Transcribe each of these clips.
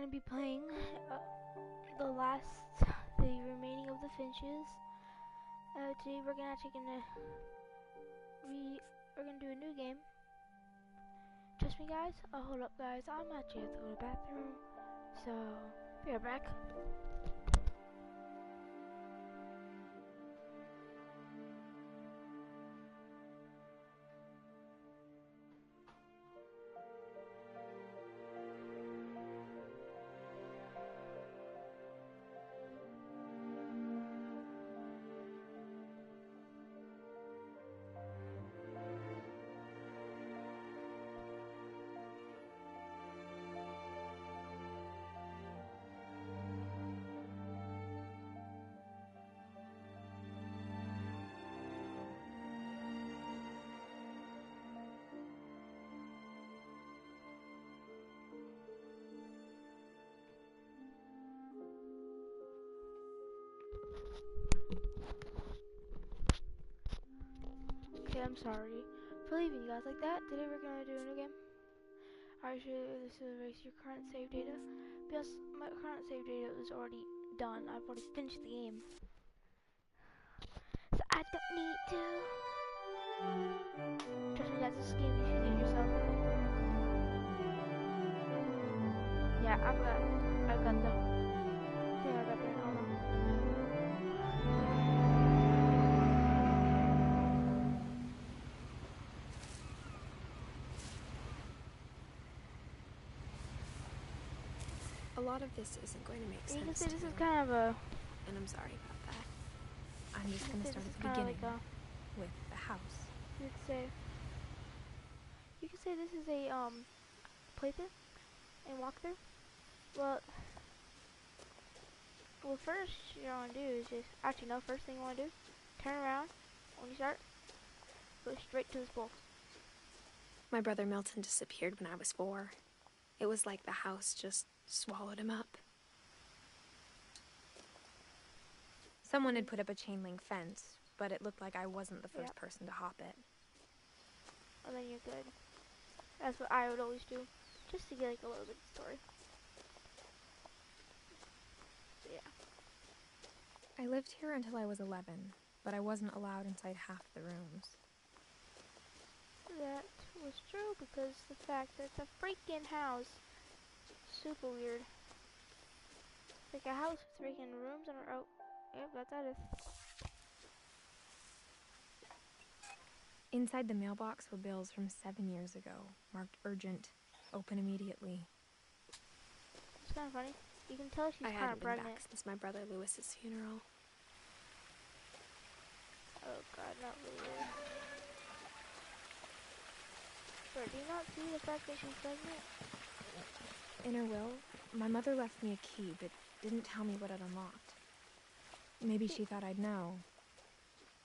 gonna be playing the remaining of the Finches. Today we're gonna do a new game. Trust me, guys. Hold up, guys. I'm actually have to go to the bathroom, so be right back. Okay, I'm sorry for leaving you guys like that. Today we're gonna do a new game. Alright, so this is erase your current save data. Because my current save data is already done. I've already finished the game. So I don't need to. Trust me, guys, this game you should get yourself. Yeah, I've got the thing I got there. Hold on. A lot of this isn't going to make sense. You can say this to is you, kind of a. and I'm sorry about that. I'm just going to start at the beginning with the house. You could say this is a playthrough and walkthrough. Well, first you want to do is first thing you want to do, turn around when you start, go straight to this bowl. My brother Milton disappeared when I was 4. It was like the house just swallowed him up. Someone had put up a chain link fence, but it looked like I wasn't the first person to hop it. And then you're good. That's what I would always do, just to get like a little bit of story. So, yeah. I lived here until I was 11, but I wasn't allowed inside half the rooms. That was true because the fact that it's a freaking house, super weird. It's like a house with freaking rooms and yep, that's it. Inside the mailbox were bills from 7 years ago, marked urgent, open immediately. It's kind of funny. You can tell she's kind of I hadn't been pregnant. back since my brother Lewis's funeral. Oh God, not really. Bro, do you not see the fact that she's pregnant? In her will, my mother left me a key, but didn't tell me what it unlocked. Maybe she thought I'd know.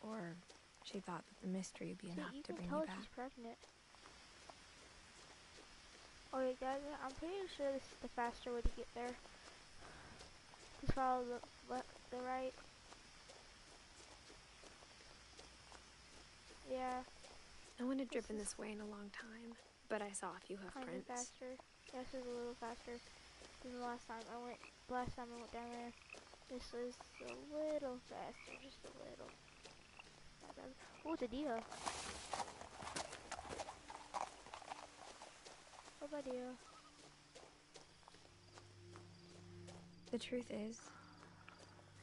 Or she thought that the mystery would be enough to bring me back. She's pregnant. Oh yeah, guys, I'm pretty sure this is the faster way to get there. Just follow the right. Yeah. No one had driven this way in a long time, but I saw a few hoof prints. Faster. Yeah, this is a little faster than the last time I went. Last time I went down there, this is a little faster, just a little. Oh, it's a deer. What about deer? The truth is,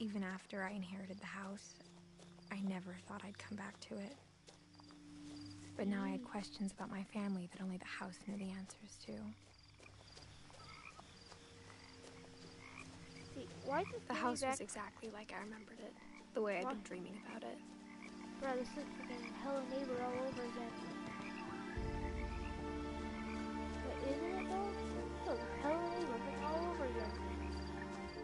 even after I inherited the house, I never thought I'd come back to it. But now I had questions about my family that only the house knew the answers to. See, why did the house was exactly like I remembered it, the way I'd been dreaming about it. Bro, this is freaking Hello Neighbor all over again. But isn't it though? Look, Hello Neighbor all over again.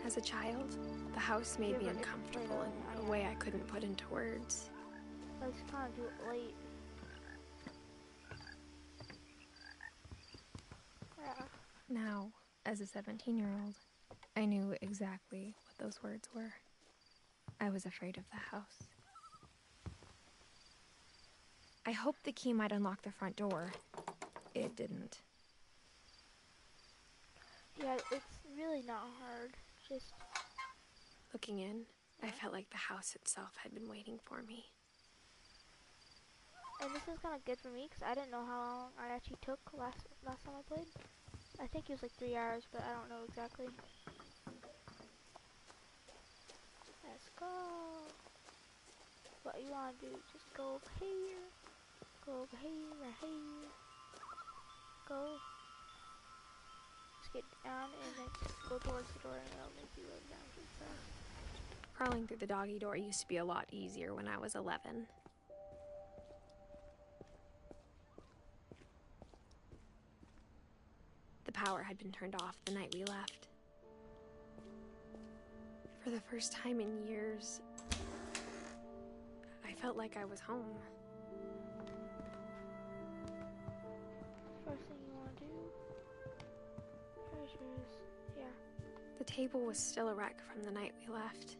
As a child, the house made me uncomfortable in a way I couldn't put into words. I was kind of too late. Yeah. Now, as a 17-year-old, I knew exactly what those words were. I was afraid of the house. I hoped the key might unlock the front door. It didn't. Yeah, it's really not hard. Just Looking in, I felt like the house itself had been waiting for me. and this is kind of good for me because I didn't know how long I actually took last time I played. I think it was like 3 hours, but I don't know exactly. Let's go. What you want to do? Just go over here. Go over here, right here. Go. Just get down and then go towards the door and it'll make you go down pretty fast. Crawling through the doggy door used to be a lot easier when I was 11. The power had been turned off the night we left. For the first time in years, I felt like I was home. First thing you want to do, treasures, yeah. The table was still a wreck from the night we left.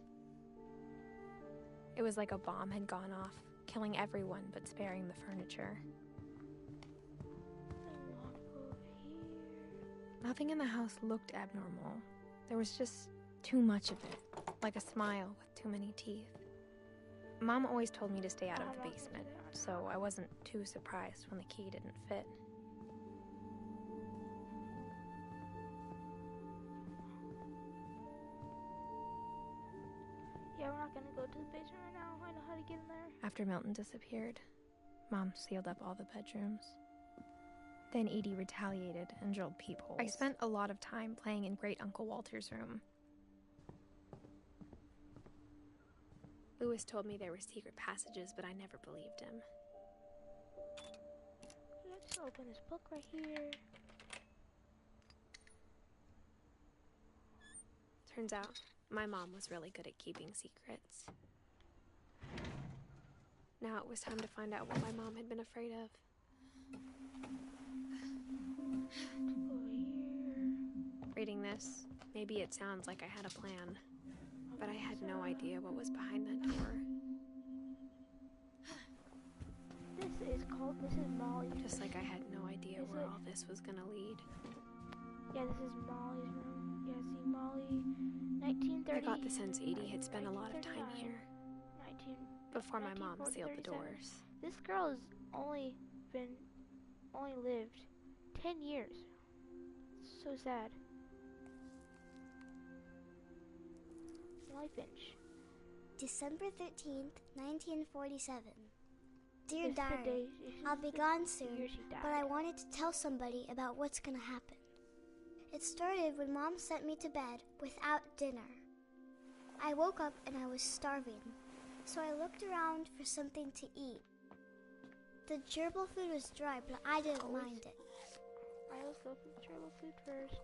It was like a bomb had gone off, killing everyone but sparing the furniture. I want to go over here. Nothing in the house looked abnormal. There was just too much of it, like a smile with too many teeth. Mom always told me to stay out of the basement, so I wasn't too surprised when the key didn't fit. Yeah, we're not gonna go to the basement right now. I know how to get in there. After Milton disappeared, Mom sealed up all the bedrooms. Then Edie retaliated and drilled peepholes. I spent a lot of time playing in Great Uncle Walter's room. Lewis told me there were secret passages, but I never believed him. Let's open this book right here. Turns out, my mom was really good at keeping secrets. Now it was time to find out what my mom had been afraid of. Over here. Reading this, maybe it sounds like I had a plan, but I had no idea what was behind that door. This is Molly. Just like I had no idea Is where it? all this was gonna lead. Yeah, this is Molly's room. Yeah, see Molly, 1930. I got the sense Edie had spent a lot of time 1939, here 19, before my mom 1940, sealed the 37. doors. This girl has only lived 10 years. So sad. Life bench. December 13th, 1947. Dear This is the Diary, day- I'll be the gone soon, year she died. but I wanted to tell somebody about what's gonna happen. It started when Mom sent me to bed without dinner. I woke up and I was starving, so I looked around for something to eat. The gerbil food was dry, but I didn't mind it. I always go for the gerbil food first,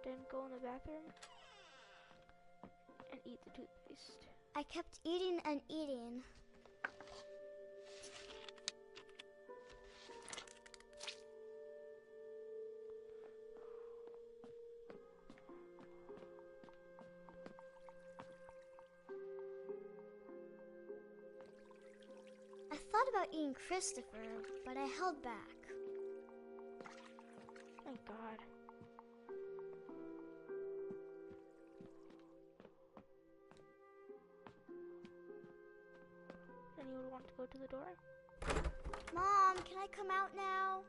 then go in the bathroom and eat the toothpaste. I kept eating and eating. I thought about eating Christopher, but I held back. Thank God. Then you would want to go to the door. Mom, can I come out now?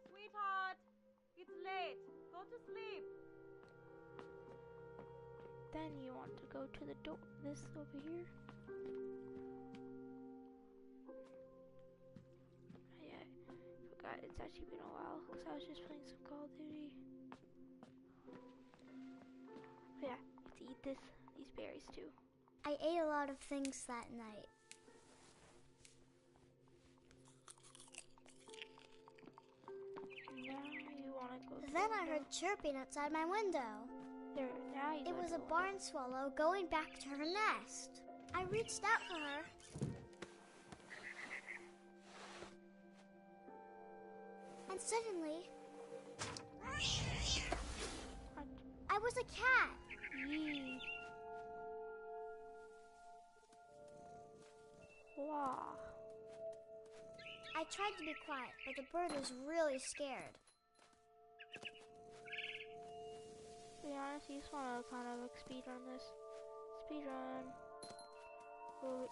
Sweetheart, it's late. Go to sleep. Then you want to go to the door. This over here. Yeah, forgot it's actually been a while because I was just playing some Call of Duty. But yeah, you have to eat these berries too. I ate a lot of things that night. Now you want to go. To Then the I heard window. chirping outside my window. There. Now you. It go was to a the barn swallow going back to her nest. I reached out for her. And suddenly, I was a cat. Yee. Wow. I tried to be quiet, but the bird was really scared. honestly just want to kind of like speed run this. Speed run. Oh.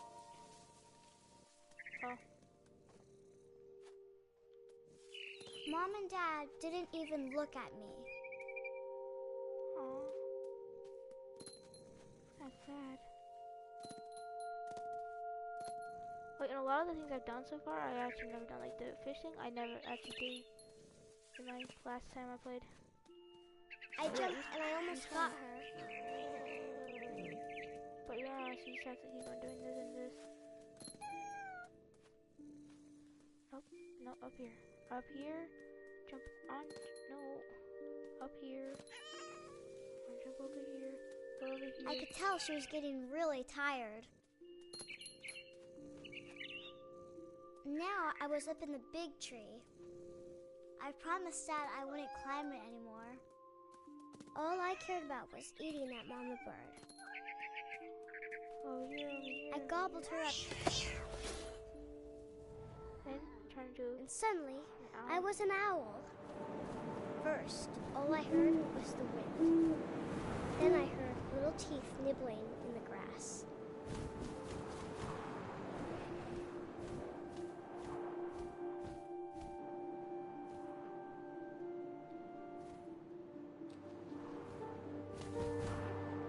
Mom and Dad didn't even look at me. Aw. That's sad. Like in a lot of the things I've done so far, I actually never done. Like the fish thing, I never actually did in my last time I played. I jumped and I almost got her. But yeah, so you just have to keep on doing this and this. Nope, no, up here. Up here, jump on, no, up here, or jump over here, go over here. I could tell she was getting really tired. Now I was up in the big tree. I promised Dad I wouldn't climb it anymore. All I cared about was eating that mama bird. Over here, over here. I gobbled her up. Then, turn to And suddenly, an I owl. was an owl. First, all I heard was the wind. Then I heard little teeth nibbling in the grass.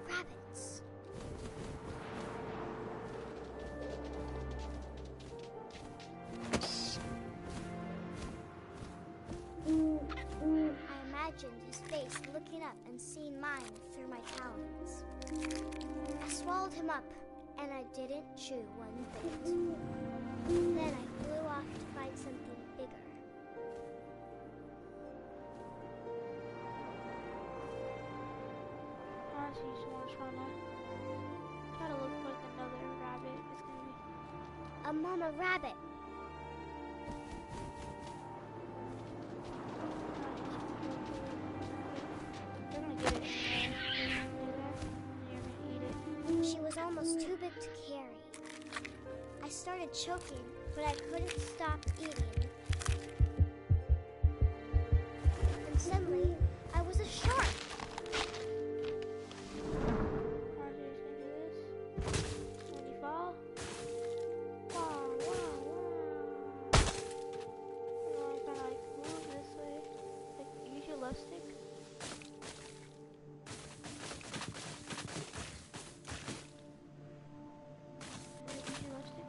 Rabbits. I imagined his face looking up and seeing mine through my talons. I swallowed him up, and I didn't chew one bit. Then I flew off to find something bigger. Honestly, just want to try to look like another rabbit. It's gonna be. A mama rabbit. You're gonna get it. You're gonna eat it. She was almost too big to carry. I started choking, but I couldn't stop eating. And suddenly, I was a shark. Honestly, just gonna do this. When you fall. Wow, wow, wow. You wanna kinda like move this way. Like use your left stick. Use your left stick.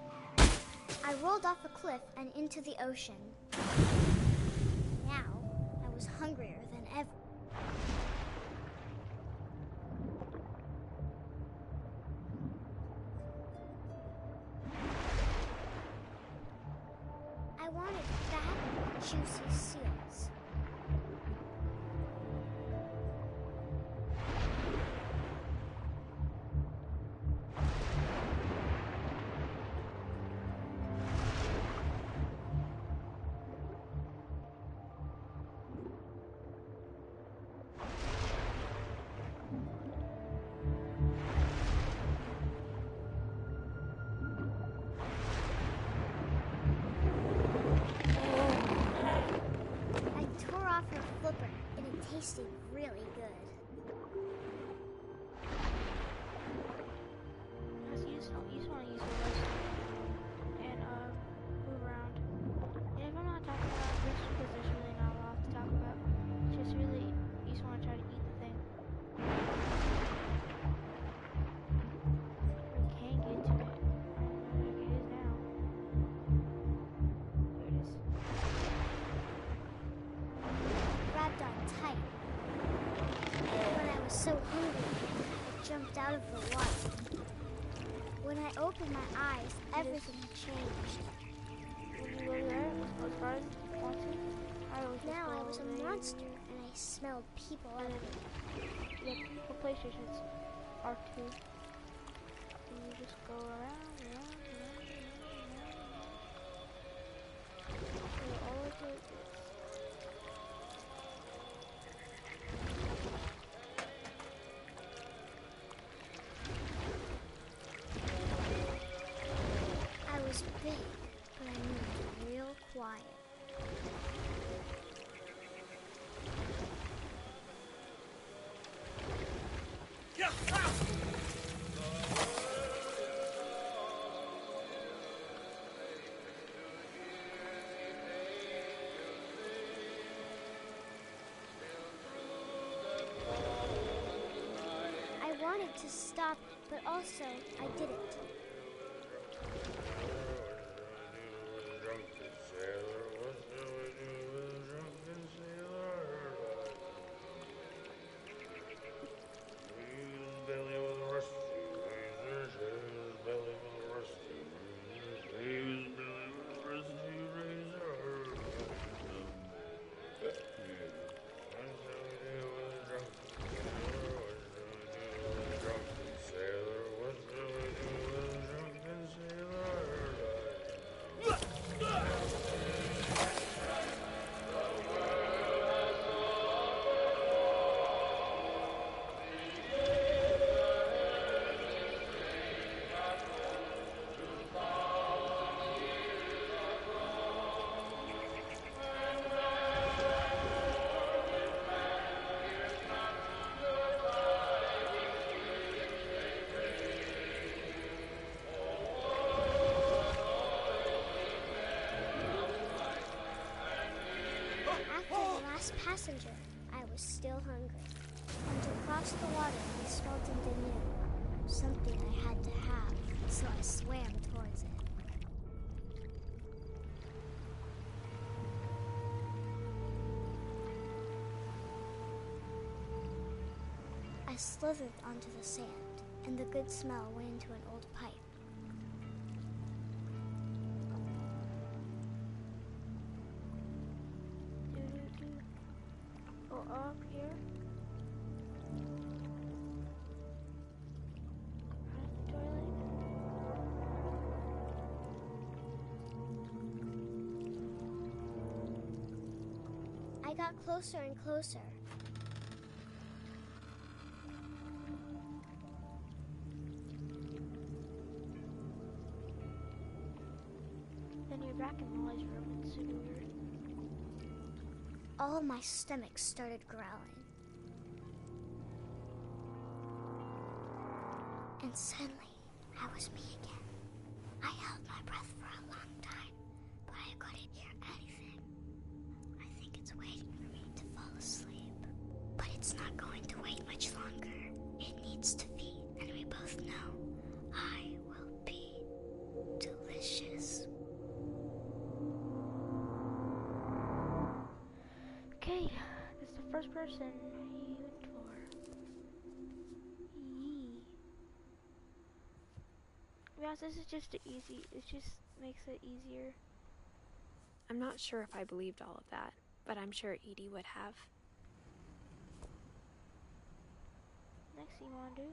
I rolled off a cliff and into the ocean. Now, I was hungrier than ever. I wanted fat, juicy seals. I tore off her flipper, and it tasted really good. You just want to use your left stick and move around. And if I'm not talking about this because there's really not a lot to talk about. It's just really you just want to try to eat the thing. We can get to it. I don't know where it is now. There it is. Grabbed on tight. When I was so hungry, I jumped out of the water. When I opened my eyes, everything had changed. When you go there, as far as you want to, I always just Now go I was a over there. monster, and I smelled people And everywhere. then the PlayStation it's R2. And you just go around. So all of it is. I was big, but I moved real quiet. to stop, but also I didn't. Passenger, I was still hungry. And to cross the water, I smelled something new. Something I had to have, so I swam towards it. I slithered onto the sand, and the good smell went into an old pipe. Up here. Out the toilet. I got closer and closer. Then you're back in Molly's room. It's super weird. All of my stomach started growling. And suddenly, I was me again. I held my breath for a long time, but I couldn't hear anything. I think it's waiting for me to fall asleep. But it's not going to wait much longer. It needs to feed, and we both know I will be delicious. Okay, this is the first person you went for. Yee. To be honest, this is just easy. It just makes it easier. I'm not sure if I believed all of that, but I'm sure Edie would have. Next thing you want to do?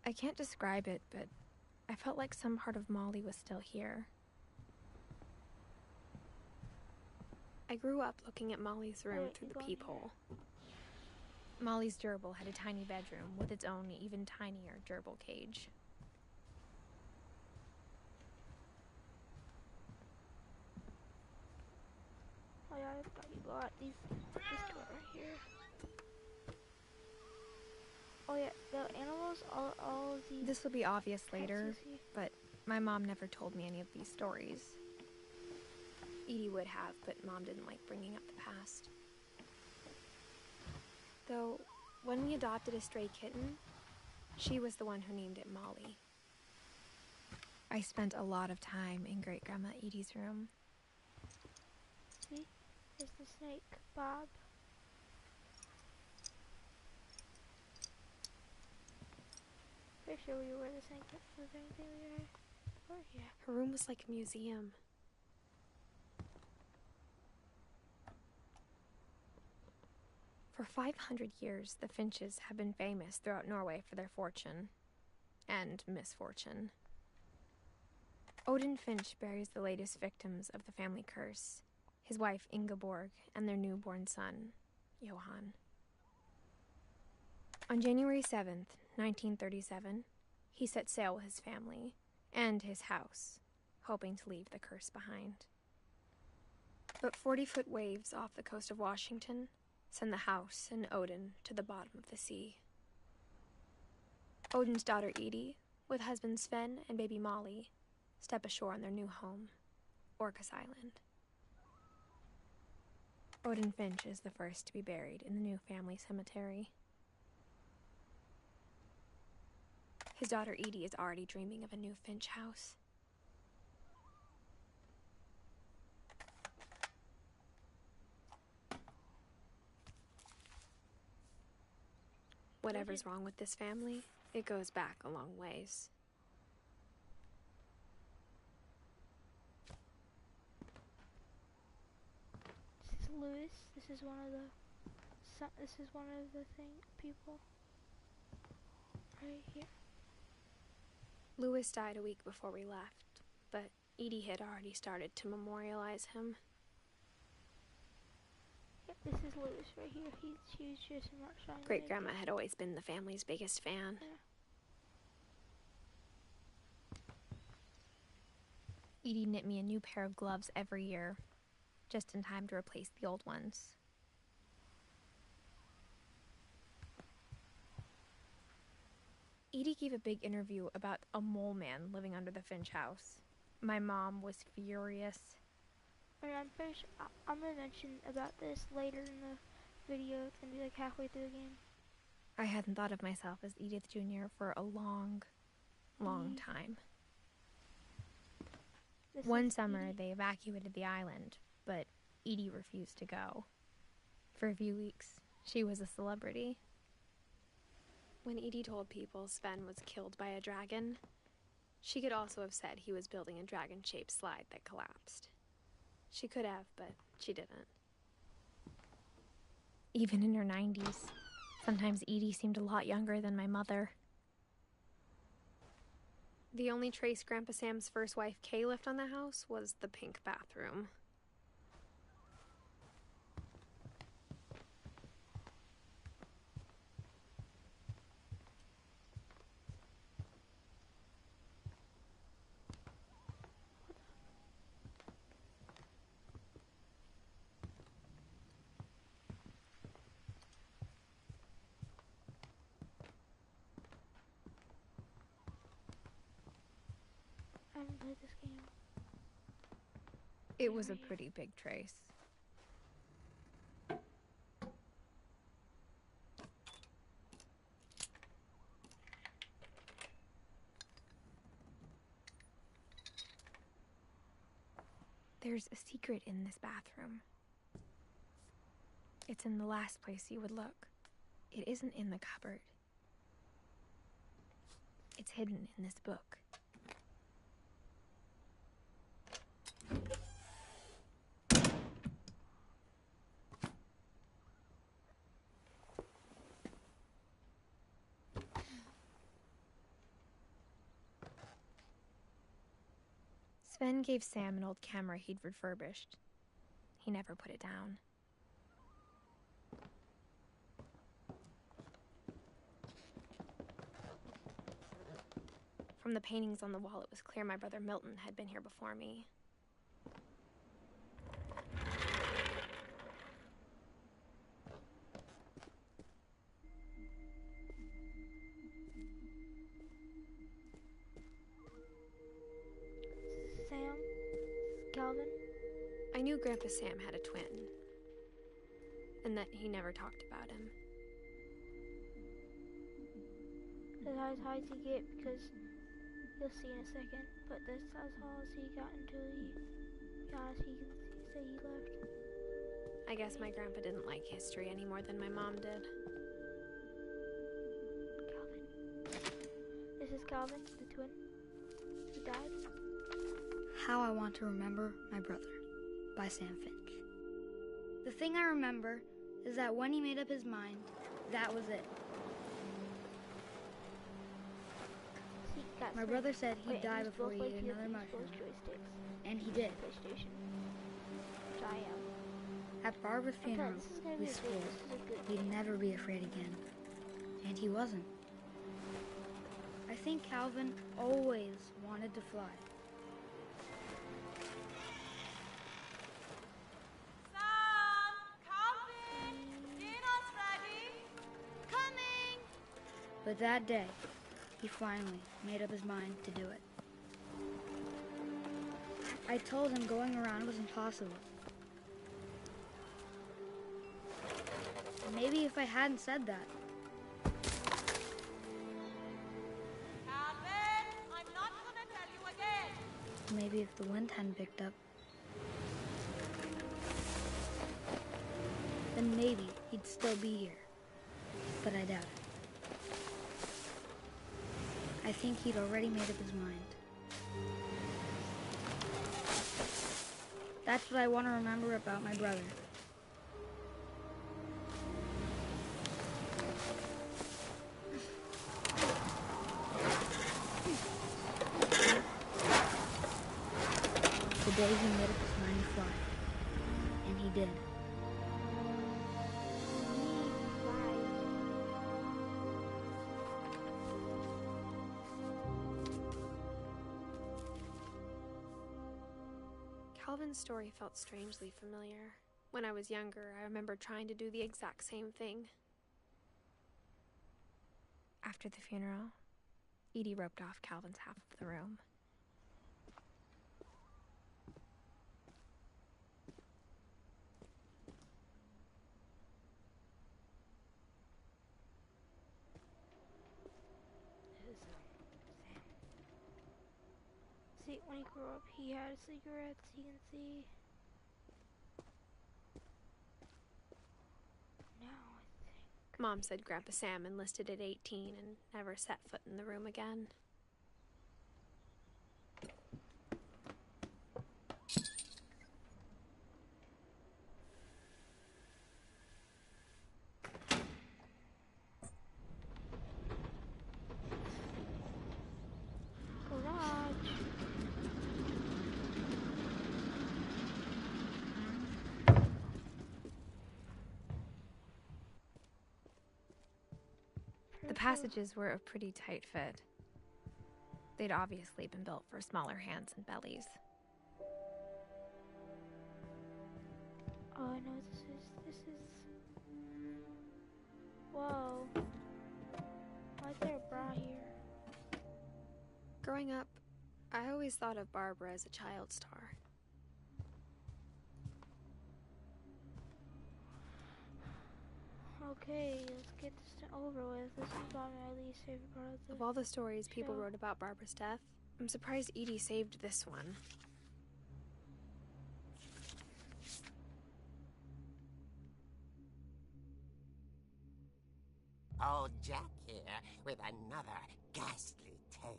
I can't describe it, but I felt like some part of Molly was still here. I grew up looking at Molly's room through the peephole. Molly's gerbil had a tiny bedroom with its own even tinier gerbil cage. Oh yeah, I forgot you got this door right here. Oh yeah, the animals, all of these. This will be obvious later, you see. but my mom never told me any of these stories. Edie would have, but Mom didn't like bringing up the past. Though, when we adopted a stray kitten, she was the one who named it Molly. I spent a lot of time in Great-Grandma Edie's room. See? There's the snake, Bob. Pretty sure we were the snake. Was there anything we were? Oh yeah. Her room was like a museum. For 500 years, the Finches have been famous throughout Norway for their fortune and misfortune. Odin Finch buries the latest victims of the family curse, his wife Ingeborg and their newborn son, Johan. On January 7th, 1937, he set sail with his family and his house, hoping to leave the curse behind. But 40-foot waves off the coast of Washington send the house and Odin to the bottom of the sea. Odin's daughter Edie, with husband Sven and baby Molly, step ashore on their new home, Orcas Island. Odin Finch is the first to be buried in the new family cemetery. His daughter Edie is already dreaming of a new Finch house. Whatever's wrong with this family, it goes back a long ways. This is Lewis. This is one of the people right here. Lewis died a week before we left, but Edie had already started to memorialize him. Yep, this is Lewis right here. She's just showing. Great-grandma had always been the family's biggest fan. Yeah. Edie knit me a new pair of gloves every year, just in time to replace the old ones. Edie gave a big interview about a mole man living under the Finch house. My mom was furious. And I'm pretty sure I'm gonna mention about this later in the video. It's gonna be like halfway through the game. I hadn't thought of myself as Edith Jr. for a long time. One summer, Edie. they evacuated the island, but Edie refused to go. For a few weeks, she was a celebrity. When Edie told people Sven was killed by a dragon, she could also have said he was building a dragon-shaped slide that collapsed. She could have, but she didn't. Even in her 90s, sometimes Edie seemed a lot younger than my mother. The only trace Grandpa Sam's first wife, Kay, left on the house was the pink bathroom. I haven't played this game. It was a pretty big trace. There's a secret in this bathroom. It's in the last place you would look. It isn't in the cupboard. It's hidden in this book. Sven gave Sam an old camera he'd refurbished. He never put it down. From the paintings on the wall, it was clear my brother Milton had been here before me. Sam? Calvin? I knew Grandpa Sam had a twin, and that he never talked about him. As high as he get, because you'll see in a second, but that's as high as he got until he can say he left. I guess my grandpa didn't like history any more than my mom did. Calvin. This is Calvin, the twin. He died. How I Want to Remember My Brother by Sam Finch. The thing I remember is that when he made up his mind, that was it. My brother said he'd die before he ate another mushroom, and he did. PlayStation. Which I am. At Barbara's funeral, we swore he'd never be afraid again, and he wasn't. I think Calvin always wanted to fly. Sam! Calvin! Dinner's ready! Coming! But that day, he finally made up his mind to do it. I told him going around was impossible. Maybe if I hadn't said that, maybe if the wind hadn't picked up, then maybe he'd still be here. But I doubt it. I think he'd already made up his mind. That's what I want to remember about my brother. The day he made up his mind to fly. And he did. Calvin's story felt strangely familiar. When I was younger, I remember trying to do the exact same thing. After the funeral, Edie roped off Calvin's half of the room. See, when he grew up, he had cigarettes, you can see. Now, I think. Mom said Grandpa Sam enlisted at 18 and never set foot in the room again. The passages were a pretty tight fit. They'd obviously been built for smaller hands and bellies. Oh, I know this is... Whoa. Why is there a bra here? Growing up, I always thought of Barbara as a child star. Okay, let's get this over with. This is about my least favorite part of the Of all the stories people show. wrote about Barbara's death, I'm surprised Edie saved this one. Old Jack here with another ghastly tale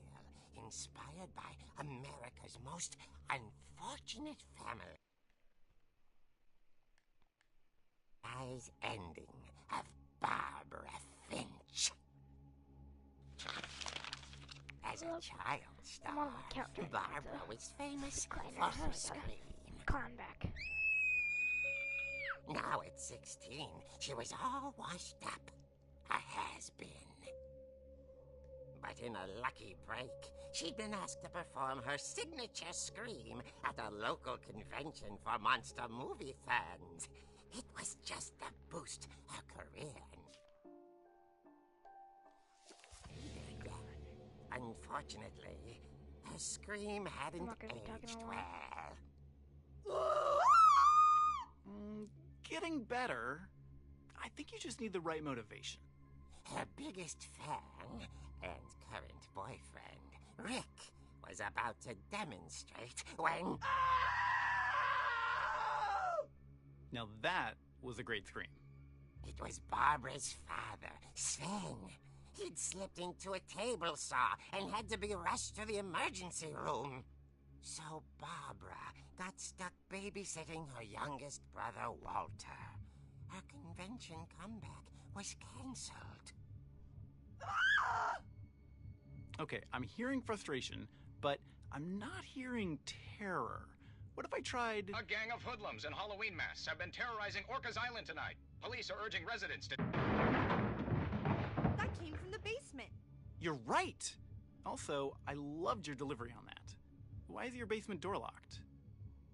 inspired by America's most unfortunate family. Surprise ending of Barbara Finch. As a child I'm on star, my couch right now, Barbara so was famous climb for back, her gotta scream. climb back. Now at 16, she was all washed up. A has-been. But in a lucky break, she'd been asked to perform her signature scream at a local convention for monster movie fans. It was just to boost her career. Unfortunately, her scream hadn't not gonna be talking aged a lot. well. Getting better. I think you just need the right motivation. Her biggest fan and current boyfriend, Rick, was about to demonstrate when... Now that was a great scream. It was Barbara's father, Sven. He'd slipped into a table saw and had to be rushed to the emergency room. So Barbara got stuck babysitting her youngest brother, Walter. Her convention comeback was cancelled. Okay, I'm hearing frustration, but I'm not hearing terror. What if I tried... A gang of hoodlums in Halloween masks have been terrorizing Orcas Island tonight. Police are urging residents to... That came from the basement. You're right! Also, I loved your delivery on that. Why is your basement door locked?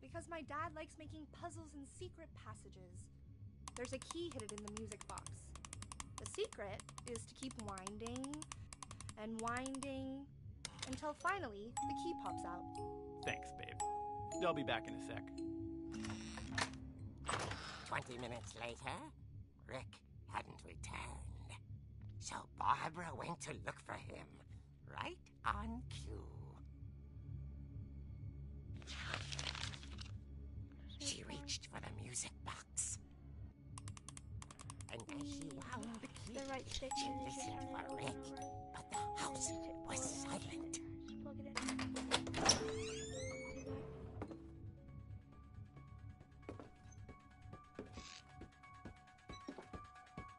Because my dad likes making puzzles and secret passages. There's a key hidden in the music box. The secret is to keep winding and winding until finally the key pops out. Thanks, babe. I'll be back in a sec. 20 minutes later, Rick hadn't returned. So Barbara went to look for him, right on cue. She reached for the music box. And as she wound the key, The right stick she and you just listened turn for it over Rick, and over. but the house was silent. Just plug it in.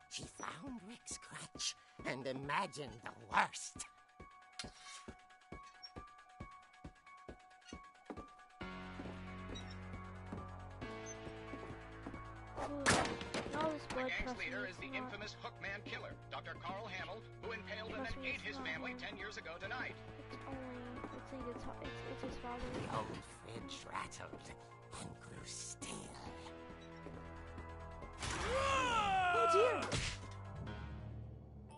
She found Rick's crutch and imagined the worst. The gang's leader is the infamous Hookman killer, Dr. Carl Hamill, who impaled and then ate his family 10 years ago tonight. It's his father. The old fridge rattled and grew still. Oh dear!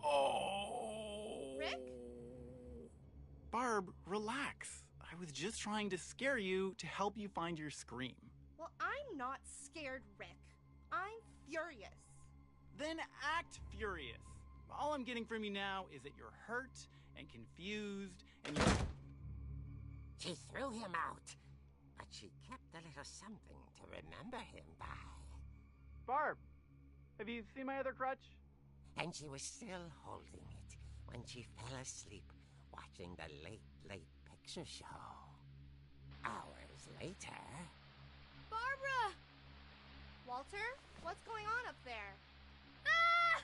Oh! Rick? Barb, relax. I was just trying to scare you to help you find your scream. Well, I'm not scared, Rick. I'm furious. Then act furious. All I'm getting from you now is that you're hurt and confused and you're... She threw him out, but she kept a little something to remember him by. Barb, have you seen my other crutch? And she was still holding it when she fell asleep watching the Late Picture Show. Hours later... Barbara! Walter, what's going on up there? Ah!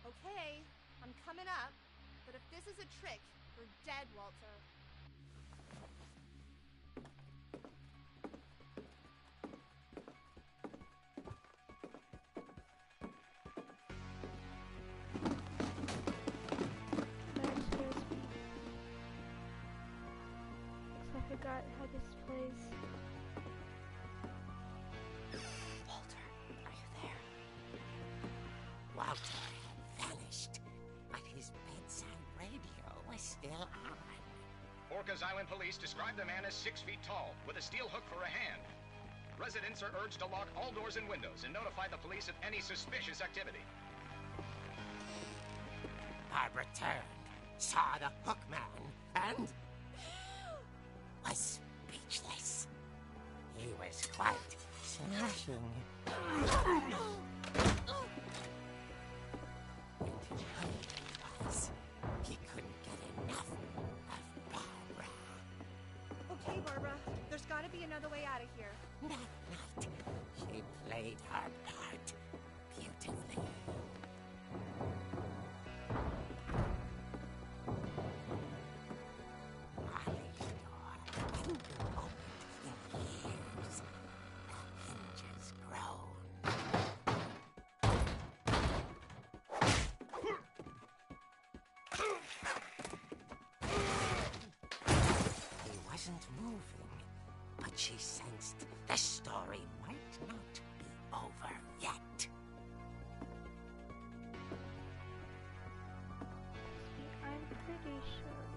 Okay, I'm coming up, but if this is a trick, you're dead, Walter. I forgot how this plays. Walter, are you there? Walter had vanished, but his bedside radio was still on. Orcas Island police describe the man as 6 feet tall, with a steel hook for a hand. Residents are urged to lock all doors and windows and notify the police of any suspicious activity. Barbara turned, saw the hook man, and... was speechless. He was quite smashing. And he was. He couldn't get enough of Barbara. Okay, Barbara, there's gotta be another way out of here. That night, she played her part beautifully. Molly's door hadn't been opened in years. The hinges groaned. He wasn't moving, but she sensed the story might not be over yet. I'm pretty sure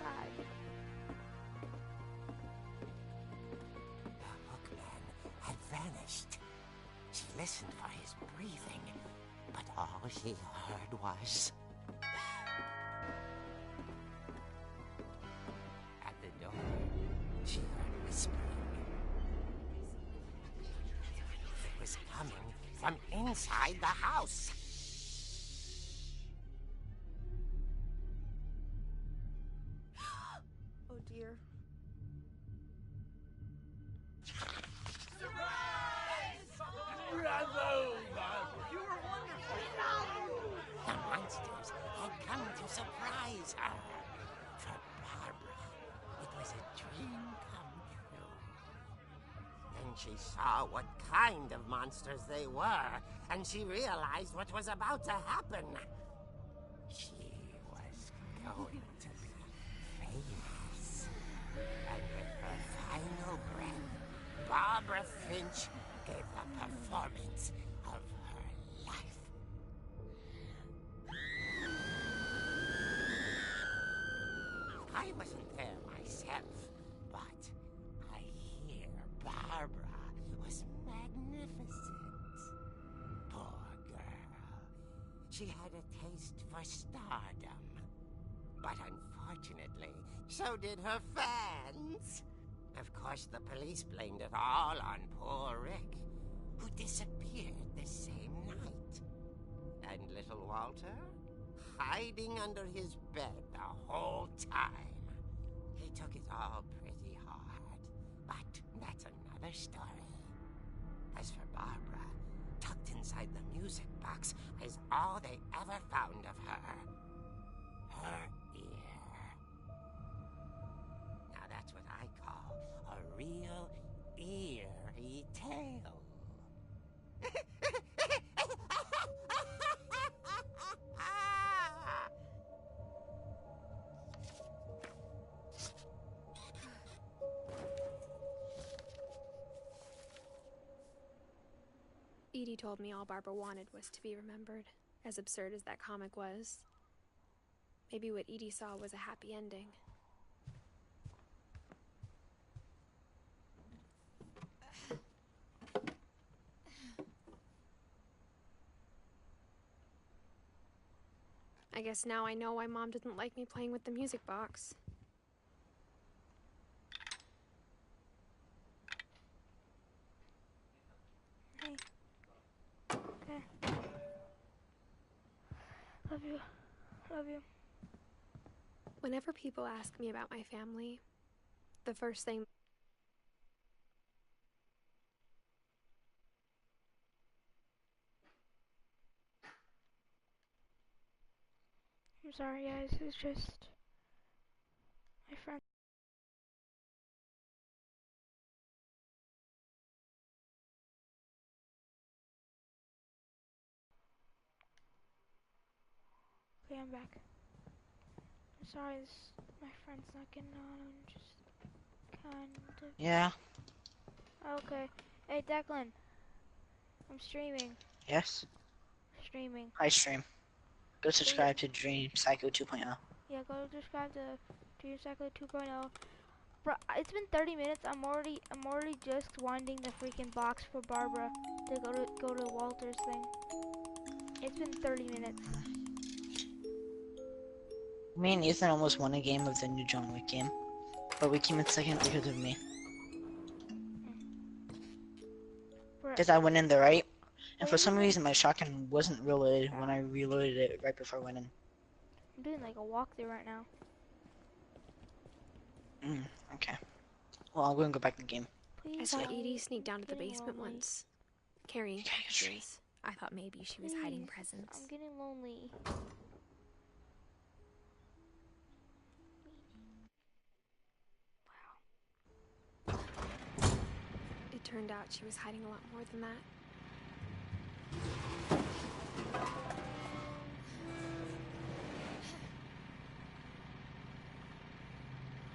that The hookman had vanished. She listened for his breathing, but all she heard was... At the door, she heard whispering. It was coming from inside the house. Oh dear. The monsters had come to surprise her. For Barbara, it was a dream come true. Then she saw what kind of monsters they were, and she realized what was about to happen. She was going to be famous. And with her final breath, Barbara Finch gave the performance of her life. I wasn't there myself, but I hear Barbara was magnificent. Poor girl. She had a taste for stardom. But unfortunately, so did her fans. Of course, the police blamed it all on poor Rick, who disappeared the same night. And little Walter? Hiding under his bed the whole time. He took it all pretty hard, but that's another story. As for Barbara, tucked inside the music box is all they ever found of her. Her ear. Now that's what I call a real eerie tale. Edie told me all Barbara wanted was to be remembered, as absurd as that comic was. Maybe what Edie saw was a happy ending. I guess now I know why Mom didn't like me playing with the music box. Hey. Okay. Love you. Love you. Whenever people ask me about my family, the first thing... I'm sorry, guys. It's just my friend. Okay, I'm back. I'm sorry, my friend's not getting on. I'm just kind of. Yeah. Okay. Hey, Declan. I'm streaming. Yes. Streaming. Hi, stream. Go subscribe to Dream Psycho 2.0. Yeah, go subscribe to Dream Psycho 2.0. Bro, it's been 30 minutes. I'm already just winding the freaking box for Barbara to go to Walter's thing. It's been 30 minutes. Me and Ethan almost won a game of the new John Wick game, but we came in second because of me. Because I went in the right, and for some reason my shotgun wasn't reloaded when I reloaded it right before I went in. I'm doing like a walkthrough right now. Okay. Well, I'm going to go back to the game. Please I saw don't. Edie sneak down to the basement lonely. once, carrying packages. I thought maybe she was hiding Please, presents. I'm getting lonely. It turned out she was hiding a lot more than that.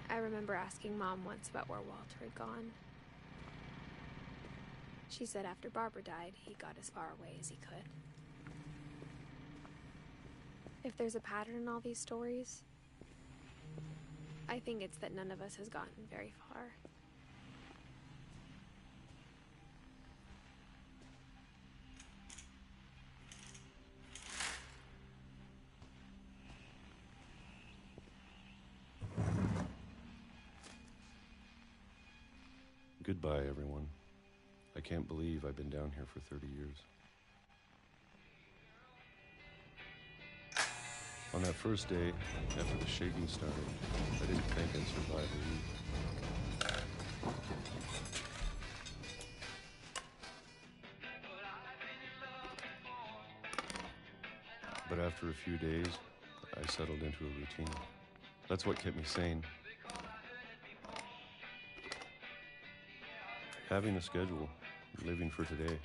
I remember asking Mom once about where Walter had gone. She said after Barbara died, he got as far away as he could. If there's a pattern in all these stories, I think it's that none of us has gotten very far. Goodbye, everyone. I can't believe I've been down here for 30 years. On that first day, after the shaking started, I didn't think I'd survive a week. But after a few days, I settled into a routine. That's what kept me sane. Having a schedule, living for today.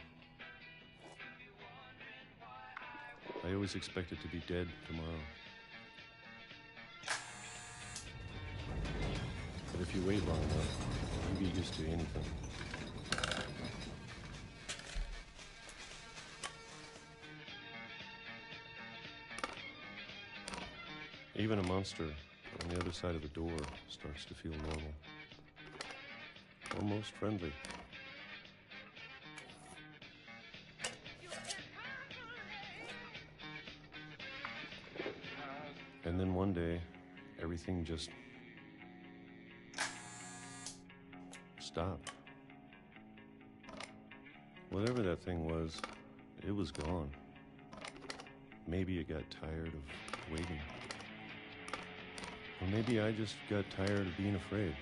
I always expected to be dead tomorrow. But if you wait long enough, you get used to anything. Even a monster on the other side of the door starts to feel normal. Almost friendly. And then one day, everything just stopped. Whatever that thing was, it was gone. Maybe it got tired of waiting. Or maybe I just got tired of being afraid.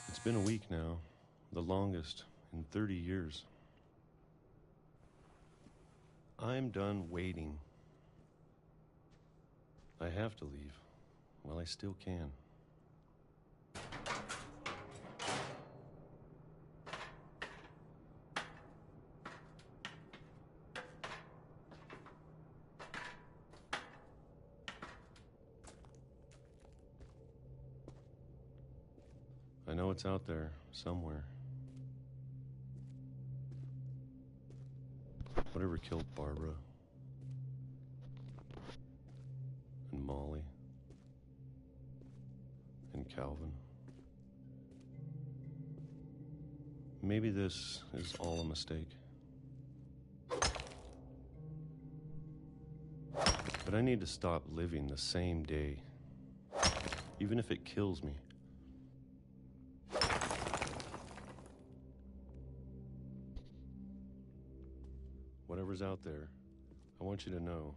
It's been a week now, the longest in 30 years. I'm done waiting. I have to leave. Well, I still can. I know it's out there, somewhere. Whatever killed Barbara and Molly and Calvin. Maybe this is all a mistake. But I need to stop living the same day, even if it kills me. Whatever's out there, I want you to know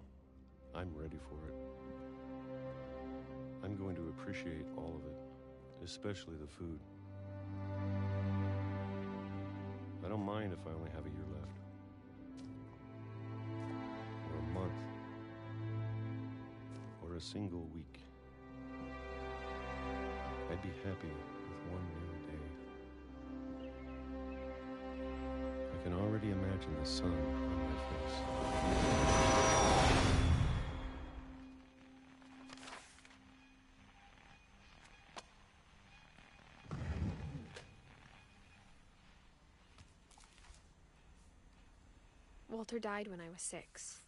I'm ready for it. I'm going to appreciate all of it, especially the food. I don't mind if I only have a year left. Or a month. Or a single week. I'd be happy with one new day. I can already imagine the sun on my face. Walter died when I was 6.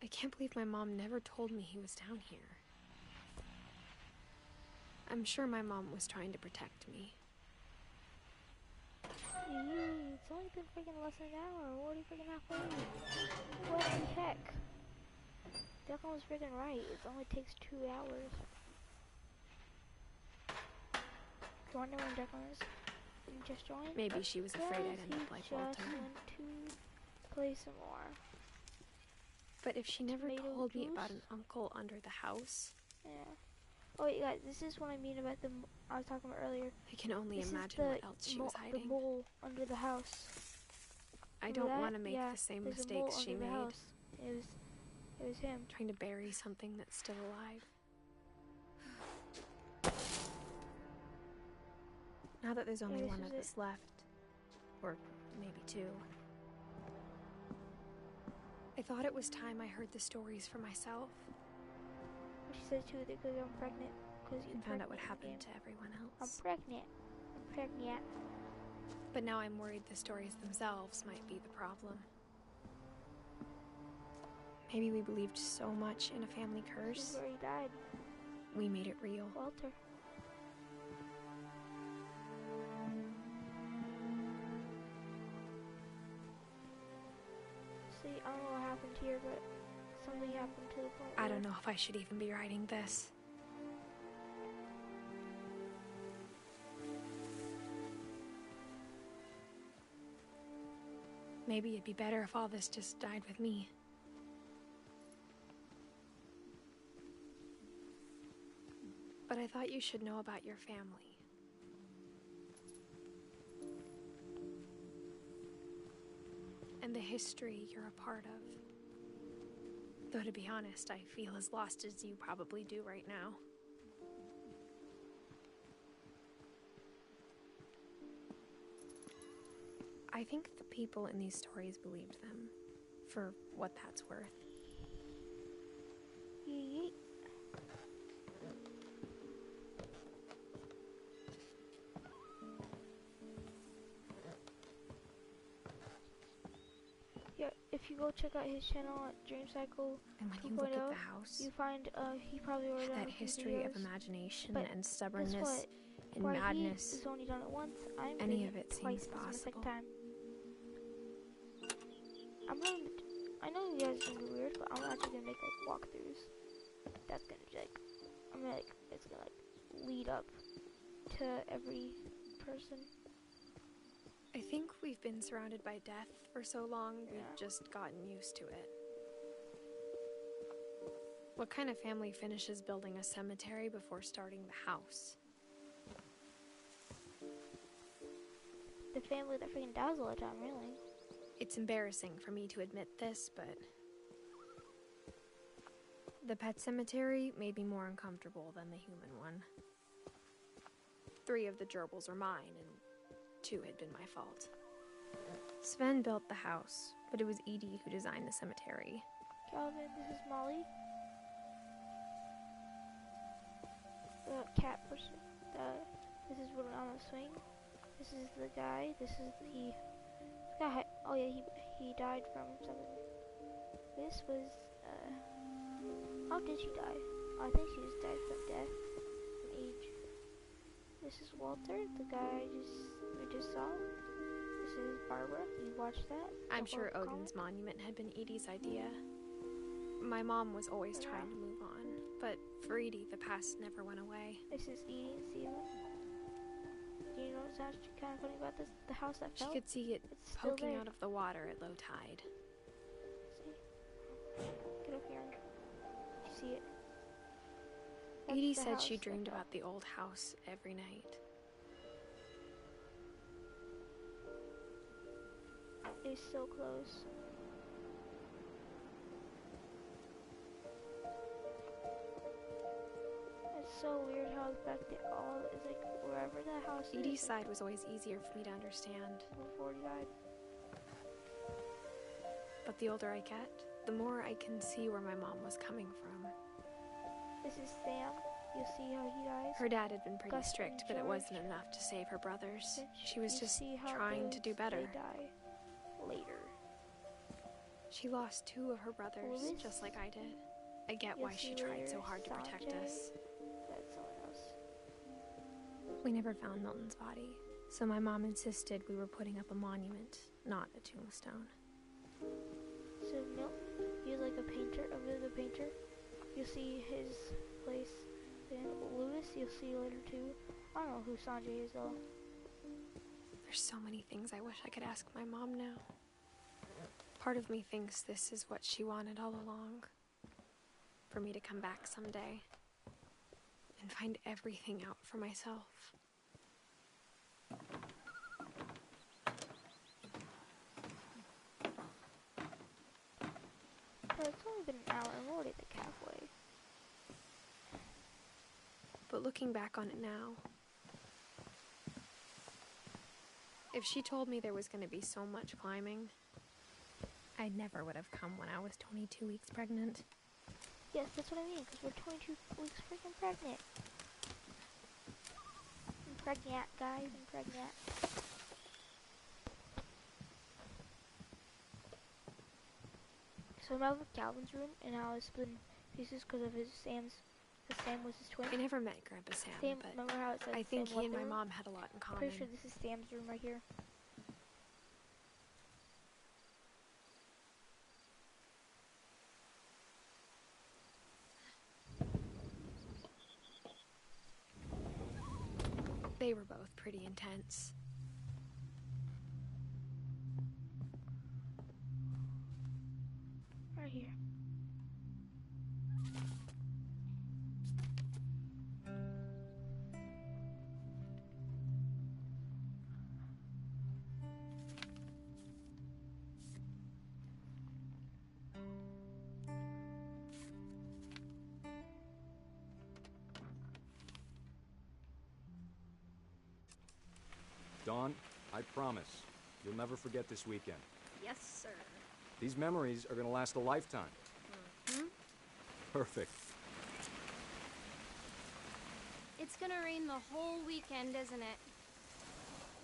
I can't believe my mom never told me he was down here. I'm sure my mom was trying to protect me. It's only been freaking less than an hour. We're already freaking halfway. What the heck? Declan was freaking right. It only takes 2 hours. Do you want to know when Declan is? Did you just join? Maybe she was afraid I'd end up like Walter. Just went to play some more. But if she never Tomato told me juice? about an uncle under the house, Yeah. Oh wait, guys, this is what I mean about the I was talking about earlier. I can only This imagine is what else she was the hiding. mole under the house. I Remember don't that? want to make Yeah, the same there's a mole mistakes she under the made, house. It was him. trying to bury something that's still alive. Now that there's only this one is of it. us left, or maybe 2, I thought it was time I heard the stories for myself She said too that because I'm pregnant. and found out what happened to everyone I'm else. pregnant. I'm pregnant. But now I'm worried the stories themselves might be the problem. Maybe we believed so much in a family She's curse, already died. we made it real. Walter. See, I don't know what happened here, but something happened to the point I where don't know if I should even be writing this. Maybe it'd be better if all this just died with me. But I thought you should know about your family. And the history you're a part of. Though to be honest, I feel as lost as you probably do right now. I think the people in these stories believed them, for what that's worth. Yeet. Yeah, if you go check out his channel at Dream Cycle And when you look 2.0, at the house, you find he probably already done that a few history of videos, imagination but and guess stubbornness what? and Why madness, he's only done it once, I'm any doing of it twice. seems This is my second possible. time. I'm gonna I know you guys are gonna be weird, but I'm actually gonna make like walkthroughs. That's gonna be like, I'm gonna like, it's gonna like lead up to every person. I think we've been surrounded by death for so long, we've just gotten used to it. What kind of family finishes building a cemetery before starting the house? The family that freaking dies all the time, really. It's embarrassing for me to admit this, but the pet cemetery made me more uncomfortable than the human one. 3 of the gerbils are mine, and 2 had been my fault. Sven built the house, but it was Edie who designed the cemetery. Calvin, this is Molly. The cat person. This is what on the swing. This is the guy. This is the guy. Oh yeah, he died from something. This was how did she die? I think she just died from death, from age. This is Walter, the guy we just saw. This is Barbara. You watched that? I'm sure Odin's monument had been Edie's idea. My mom was always trying to move on, but for Edie, the past never went away. This is Edie and Steven. Do you know what's actually kind of funny about this? The house that fell? She could see it poking out of the water at low tide. See? Get up here. You see it? Edie said she dreamed about the old house every night. It's so close. It's so weird how the fact that all is like wherever the house is. Edie's side was always easier for me to understand. Before he died. But the older I get, the more I can see where my mom was coming from. This is Sam. You'll see how he dies. Her dad had been pretty Gus strict, but it wasn't enough to save her brothers. She was just trying to do better. They die later. She lost 2 of her brothers, just like I did. I get why she tried so hard to protect us. That's someone else. We never found Milton's body, so my mom insisted we were putting up a monument, not a tombstone. So Milton, he was like a painter, the painter. You'll see his place. Then Lewis, you'll see later too. I don't know who Sanjay is though. There's so many things I wish I could ask my mom now. Part of me thinks this is what she wanted all along. For me to come back someday and find everything out for myself. But it's only been an hour and we're already like halfway. But looking back on it now, if she told me there was going to be so much climbing, I never would have come when I was 22 weeks pregnant. Yes, that's what I mean, because we're 22 weeks freaking pregnant. I'm pregnant, guys, I'm pregnant. So I'm out with Calvin's room, and now it's split in pieces because of Sam was his twin. I never met Grandpa Sam, but remember how it said I think Sam he and my room? mom had a lot in common. Pretty sure this is Sam's room right here. They were both pretty intense. Right here. Dawn, I promise, you'll never forget this weekend. Yes, sir. These memories are gonna last a lifetime. Mm-hmm. Perfect. It's gonna rain the whole weekend, isn't it?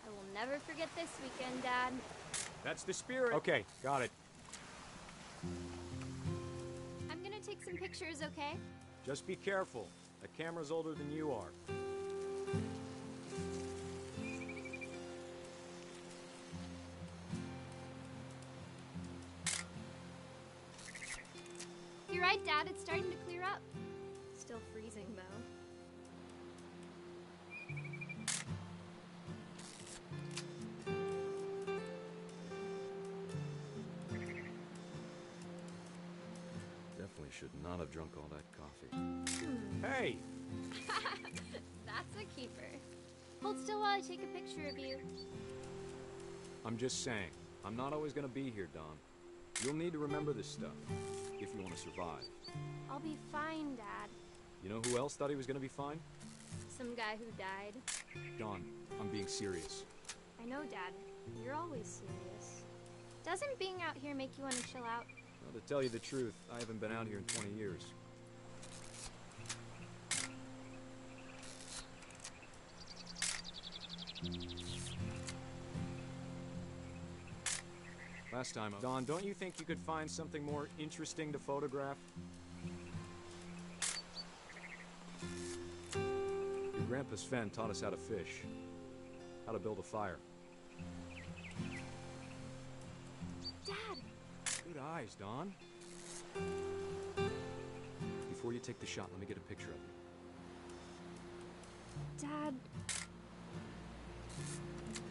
I will never forget this weekend, Dad. That's the spirit. Okay, got it. I'm gonna take some pictures, okay? Just be careful. The camera's older than you are. Dad, it's starting to clear up. Still freezing, though. Definitely should not have drunk all that coffee. Hey! That's a keeper. Hold still while I take a picture of you. I'm just saying, I'm not always gonna be here, Don. You'll need to remember this stuff, if you want to survive. I'll be fine, Dad. You know who else thought he was gonna be fine? Some guy who died. Don, I'm being serious. I know, Dad. You're always serious. Doesn't being out here make you want to chill out? Well, to tell you the truth, I haven't been out here in 20 years. Last time, Don, don't you think you could find something more interesting to photograph? Your grandpa Sven taught us how to fish, how to build a fire. Dad! Good eyes, Don. Before you take the shot, let me get a picture of you. Dad...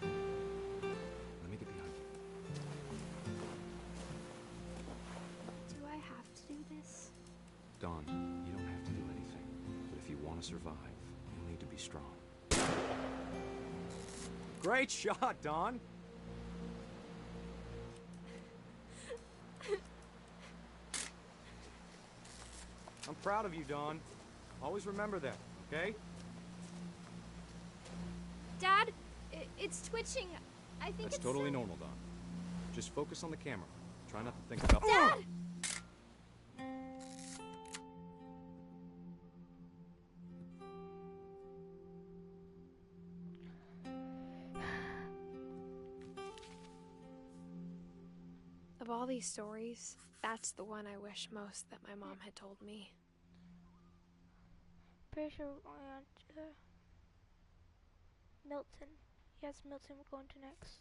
Let me get behind you. Do I have to do this? Don, you don't have to do anything. But if you want to survive, you'll need to be strong. Great shot, Don! I'm proud of you, Don. Always remember that, okay? Dad, it's twitching. I think That's it's totally normal, Don. Just focus on the camera. Try not to think about... Dad! Of all these stories, that's the one I wish most that my mom had told me. Pretty sure we're going on to Milton. Yes, Milton we're going to next.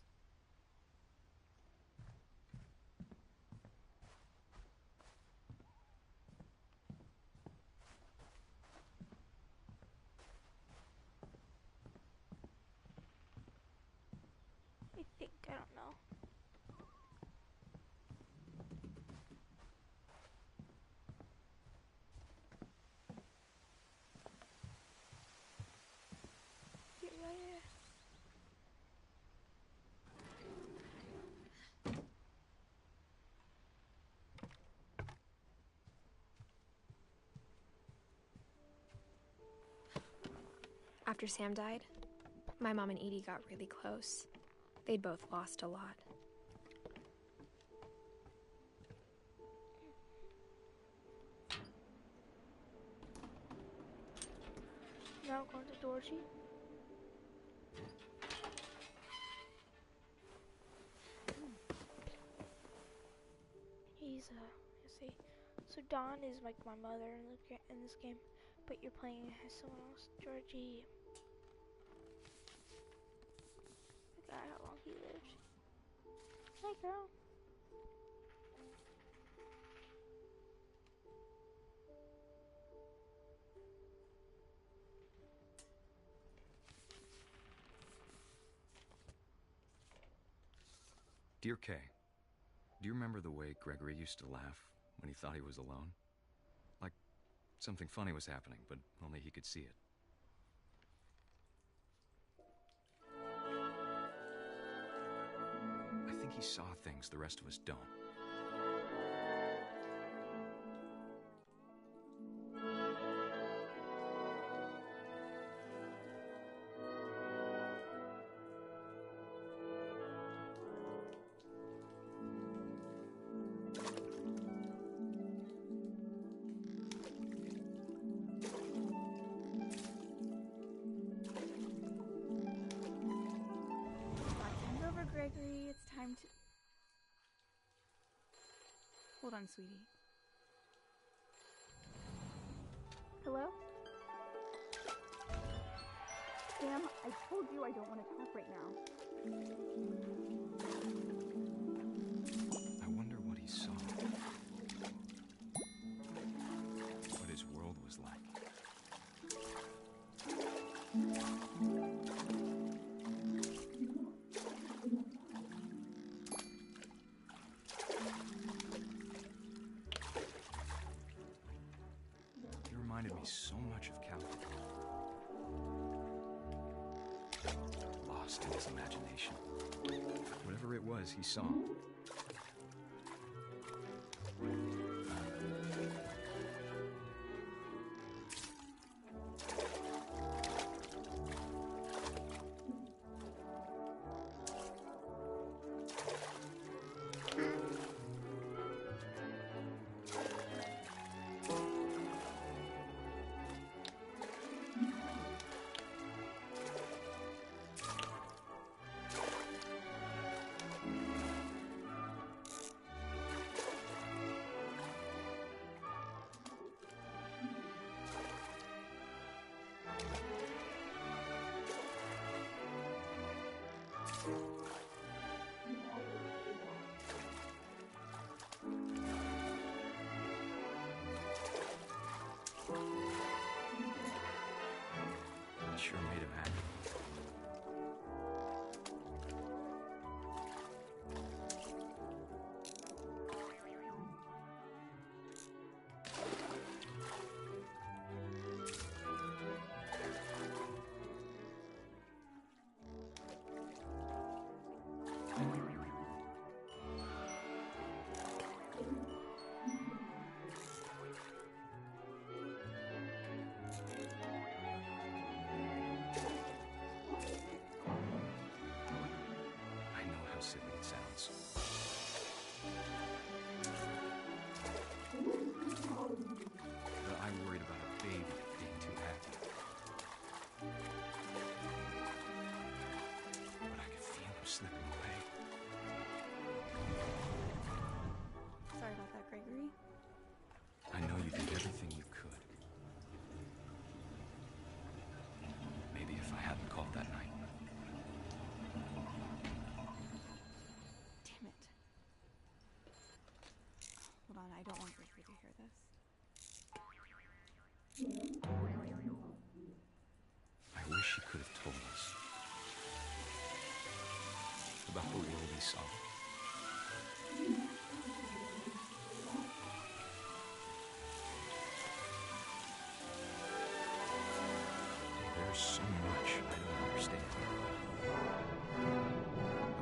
I think, I don't know. Yeah. After Sam died, my mom and Edie got really close. They'd both lost a lot. Now going to Dorothy. He's let's see. So Dawn is like my mother in this game, but you're playing as someone else, Georgie. I forgot how long he lived. Hi, girl. Dear Kay, do you remember the way Gregory used to laugh when he thought he was alone? Like something funny was happening, but only he could see it. I think he saw things the rest of us don't. Gregory, it's time to... Hold on, sweetie. Hello? Sam, I told you I don't want to talk right now. I wonder what he saw. lost in his imagination. Whatever it was he saw. Sure made him happy. Silly it sounds. But I worried about a baby being too happy. But I could feel him slipping away. Sorry about that, Gregory. I know you did everything you could. Maybe if I hadn't called that night. Hold on, I don't want Gregory to hear this. I wish he could have told us about the world he saw. There's so much I don't understand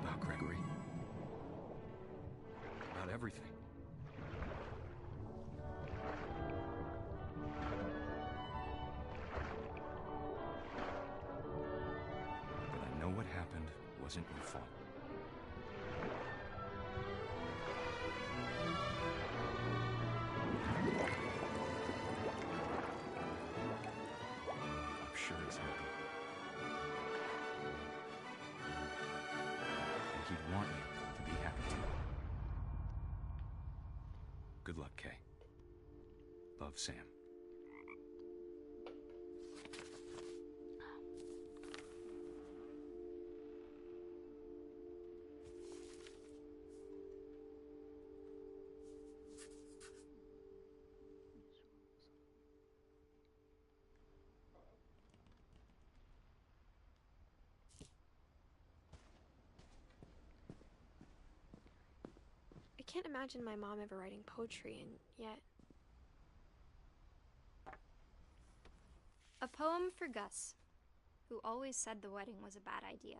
about Gregory, about everything. What happened wasn't your fault. I'm sure he's happy. And he'd want you to be happy too. Good luck, Kay. Love, Sam. I can't imagine my mom ever writing poetry, and yet... A poem for Gus, who always said the wedding was a bad idea.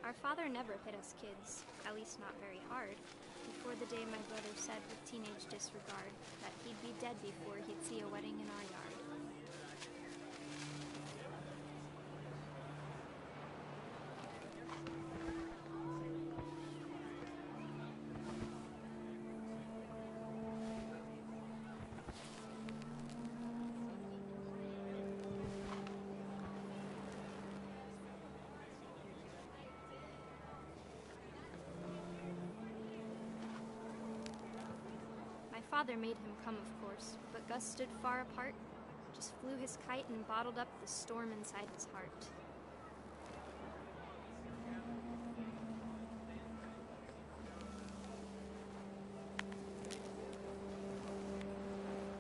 Our father never hit us kids, at least not very hard, before the day my brother said with teenage disregard that he'd be dead before he'd see a wedding in our yard. Father made him come, of course, but Gus stood far apart, just flew his kite and bottled up the storm inside his heart.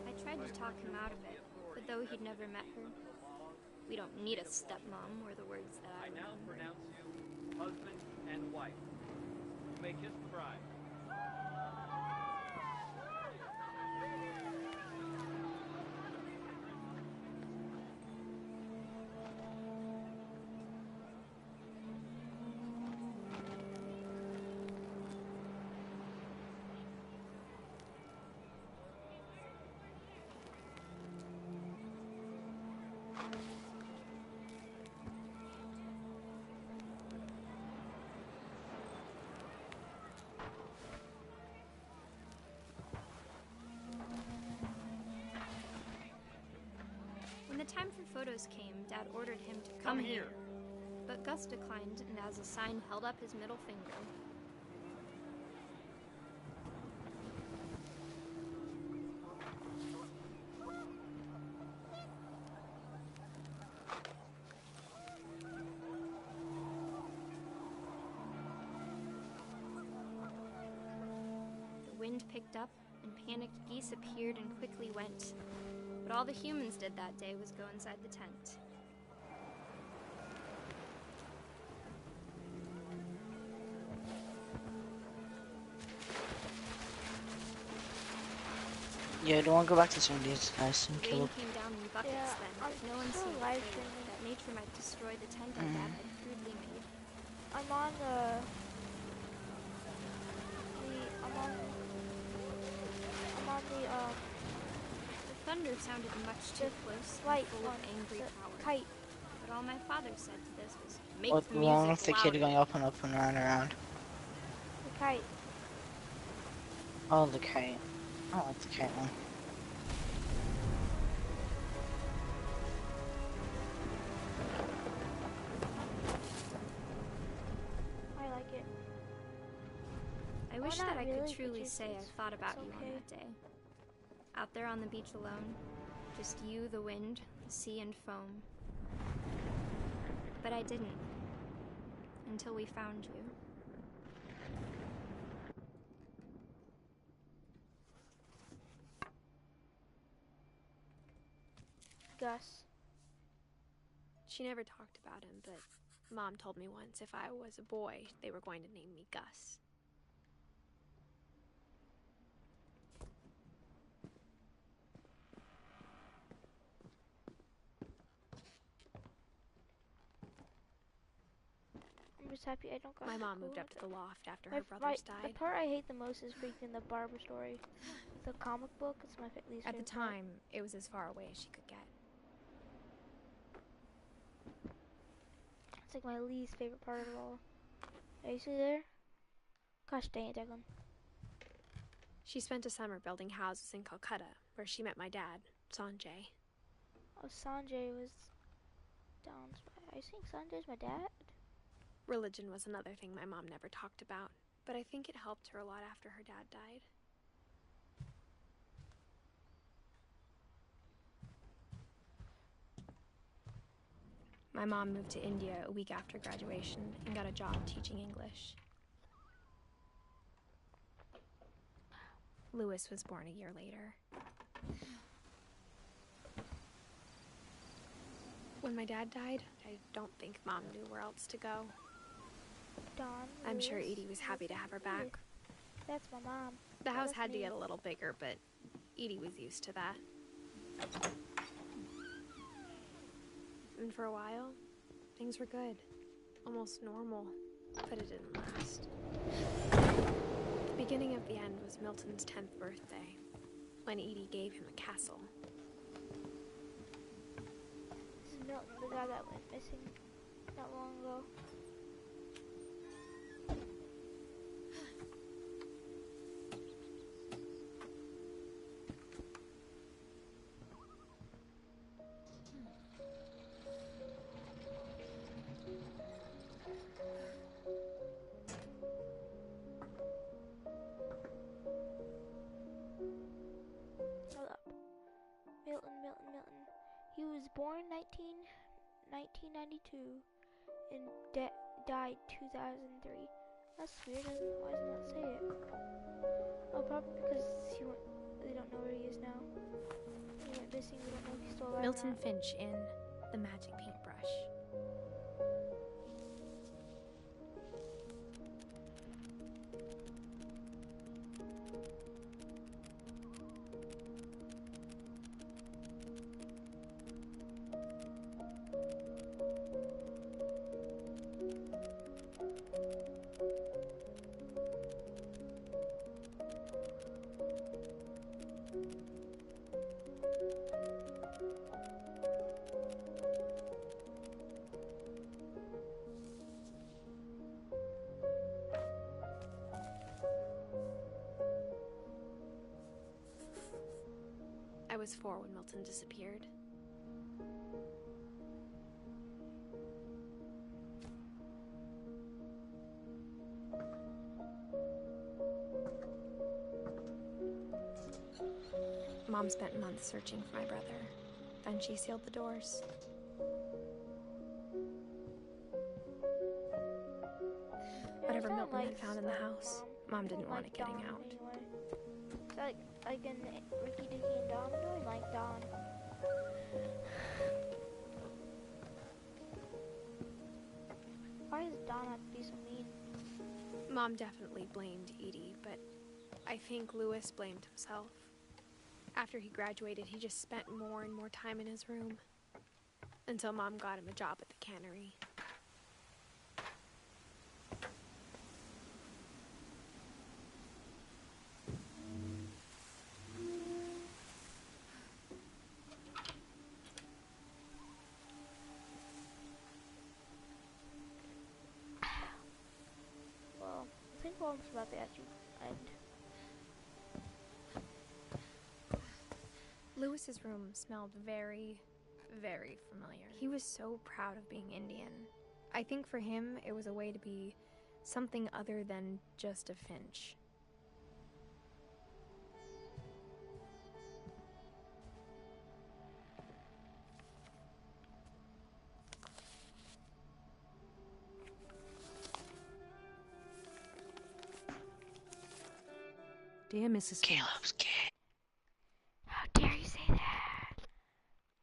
I tried to talk him out of it, but though he'd never met her, we don't need a stepmom, were the words that I now remember. pronounce you husband and wife. You may kiss the bride. the time for photos came, Dad ordered him to Come come here. But Gus declined, and as a sign held up his middle finger. The wind picked up, and panicked geese appeared and quickly went. But all the humans did that day was go inside the tent. Yeah, I don't want to go back to some of these guys and kill Rain them. came down in buckets then, but no one seemed afraid that nature might destroy the tent our dad had crudely made. I'm on the thunder sounded much too close and full of angry power. Kite. But all my father said to this was, make What's the music wrong with the kid louder." going up and around and around? The kite. Oh, the kite. I don't like the kite one. I like it. I wish not that I really, could but truly just say I it's thought about you okay. on that day. Out there on the beach alone, just you, the wind, the sea, and foam. But I didn't. Until we found you. Gus. She never talked about him, but Mom told me once if I was a boy, they were going to name me Gus. I'm just happy I don't got My to mom go moved up into- to the loft after her brothers died. The part I hate the most is freaking the Barbara story. The comic book, it's my least At the favorite part. time, it was as far away as she could get. It's like my least favorite part of it all. Are you still there? Gosh dang it, Declan. She spent a summer building houses in Calcutta, where she met my dad, Sanjay. Oh, Sanjay was down. I think Sanjay's my dad. Religion was another thing my mom never talked about, but I think it helped her a lot after her dad died. My mom moved to India a week after graduation and got a job teaching English. Lewis was born a year later. When my dad died, I don't think Mom knew where else to go. Dawn. I'm sure Lewis, Edie was happy to have her back. That's my mom. The house That's had to me. get a little bigger, but Edie was used to that. And for a while, things were good. Almost normal, but it didn't last. The beginning of the end was Milton's 10th birthday, when Edie gave him a castle. This is Milton, the guy that went missing not long ago. Hold up. Milton. He was born 1992 and died 2003. That's weird. Why doesn't that say it? Oh, probably because they don't know where he is now. He went missing. We don't know if he's still alive. Milton or not. Finch in The Magic Paintbrush. I was 4 when Milton disappeared. Mom spent months searching for my brother. Then she sealed the doors. Whatever Milton had found in the house, Mom didn't want it getting out. Is that like in Ricky, Dickie, and Don? I really like Don. Why does Don have to be so mean? Mom definitely blamed Edie, but I think Louis blamed himself. After he graduated, he just spent more and more time in his room. Until Mom got him a job at the cannery. Well, I think Mom's about to actually end. Louis's room smelled very, very familiar. He was so proud of being Indian. I think for him, it was a way to be something other than just a Finch. Dear Mrs. Caleb's gay. How dare you say that?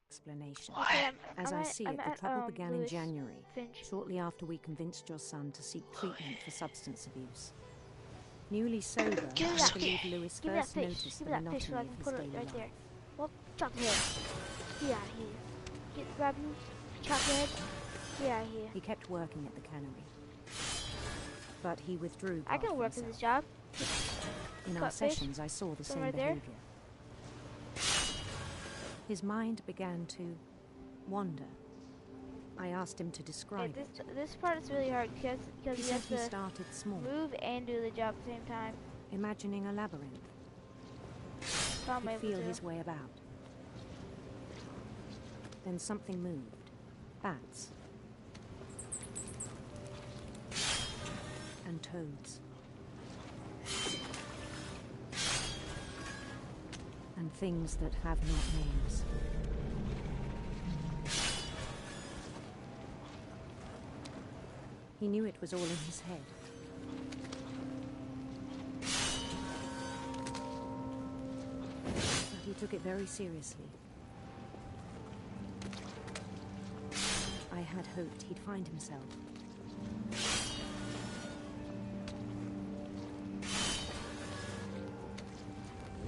Explanation. Okay, As I see it, the trouble began in Louis January, Finch. shortly after we convinced your son to seek treatment for substance abuse. Newly sober, I believe Louis first noticed the monotony so I of can his put it daily right life. there. Well, chop your head. Get out of here. Grab you. Chop your head. Get out of here. He kept working at the cannery, but he withdrew. I can work in this job. In our Cut fish. sessions, I saw the same right there. behavior. His mind began to wander. I asked him to describe it. This part is really hard because He he said has he to started small, move and do the job at the same time. imagining a labyrinth. So I'm He'd able feel to. his way about. Then something moved. Bats. And toads. And things that have not names. He knew it was all in his head. But he took it very seriously. I had hoped he'd find himself.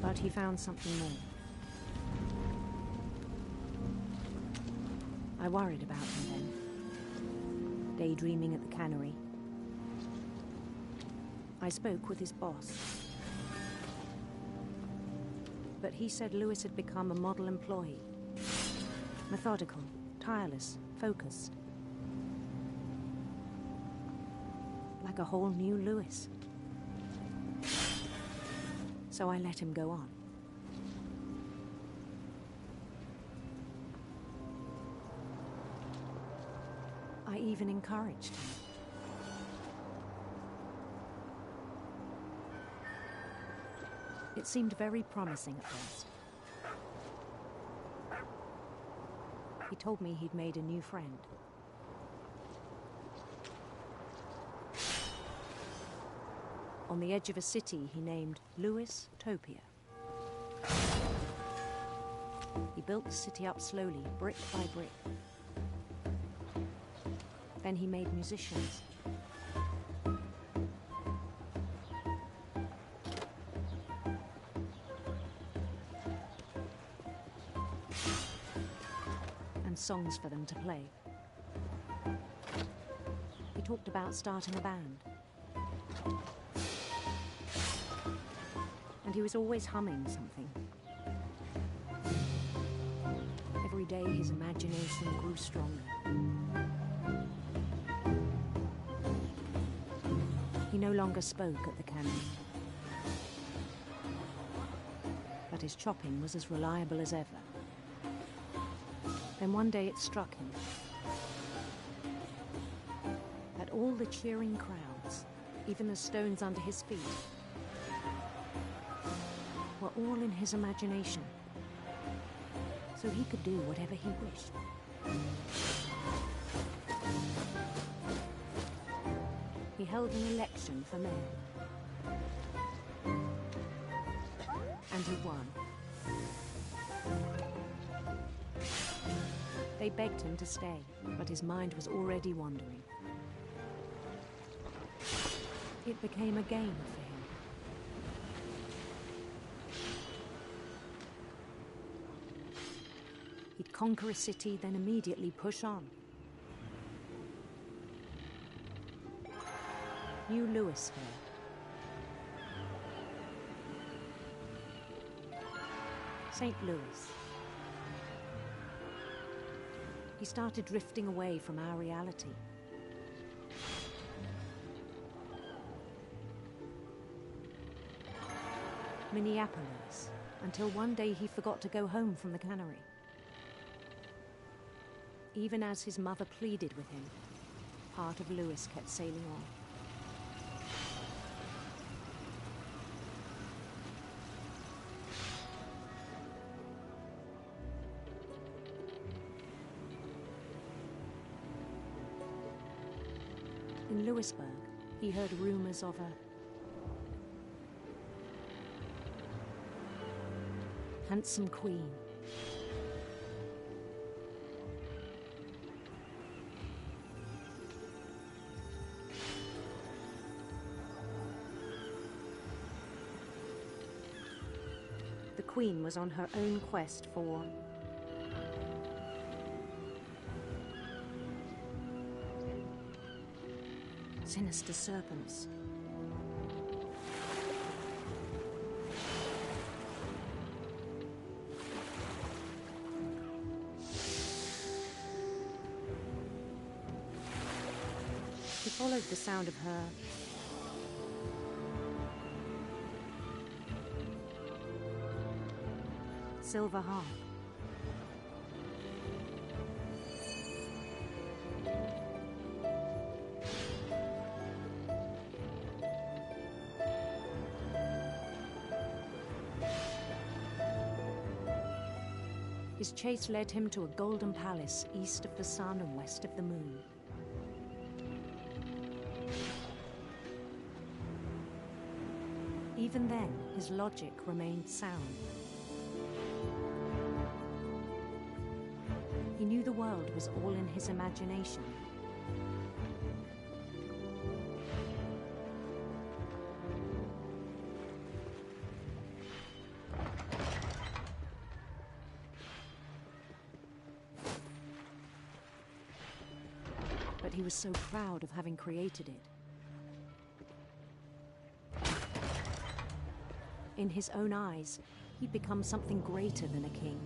But he found something more. I worried about him then, daydreaming at the cannery. I spoke with his boss. But he said Louis had become a model employee. Methodical, tireless, focused. Like a whole new Louis. So I let him go on. I even encouraged him. It seemed very promising at first. He told me he'd made a new friend. On the edge of a city he named Louis Topia. He built the city up slowly, brick by brick. Then he made musicians. And songs for them to play. He talked about starting a band. And he was always humming something. Every day his imagination grew stronger. He no longer spoke at the cannery. But his chopping was as reliable as ever. Then one day it struck him that all the cheering crowds, even the stones under his feet, were all in his imagination. so he could do whatever he wished. He held an election for mayor. And he won. They begged him to stay, but his mind was already wandering. It became a game for him. He'd conquer a city, then immediately push on. New Louisville. St. Louis. He started drifting away from our reality. Minneapolis, until one day he forgot to go home from the cannery. Even as his mother pleaded with him, part of Louis kept sailing on. In Louisburg, he heard rumors of a handsome queen. The queen was on her own quest for sinister serpents. He followed the sound of her silver harp. His chase led him to a golden palace east of the sun and west of the moon. Even then, his logic remained sound. He knew the world was all in his imagination. But he was so proud of having created it. In his own eyes, he'd become something greater than a king.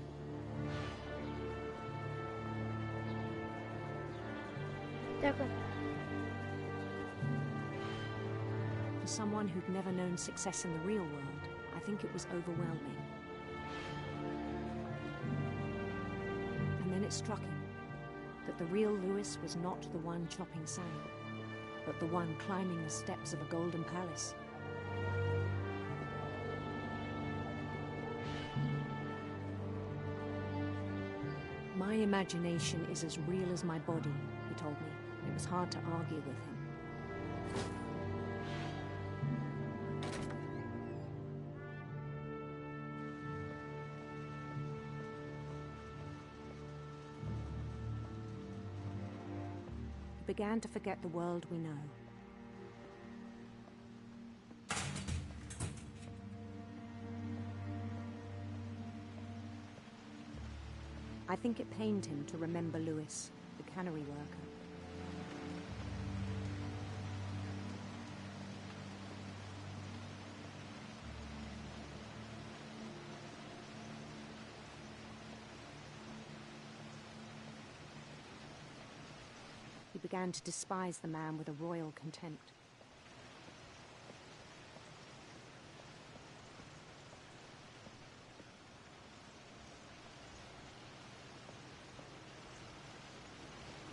Declan. For someone who'd never known success in the real world, I think it was overwhelming. And then it struck him that the real Louis was not the one chopping sand, but the one climbing the steps of a golden palace. My imagination is as real as my body, he told me. It was hard to argue with him. He began to forget the world we know. I think it pained him to remember Louis, the cannery worker. He began to despise the man with a royal contempt.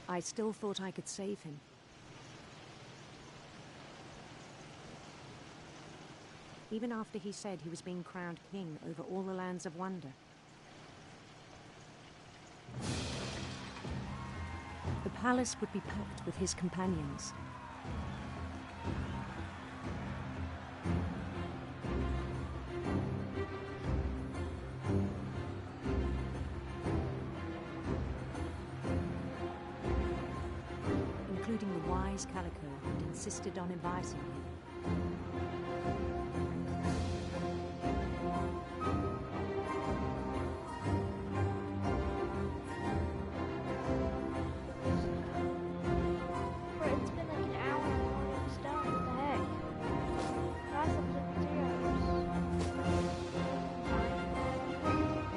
I still thought I could save him. Even after he said he was being crowned king over all the lands of wonder. The palace would be packed with his companions. Including the wise Calico, who'd insisted on advising him. It's been like an hour and we're almost done. What the heck? Last episode was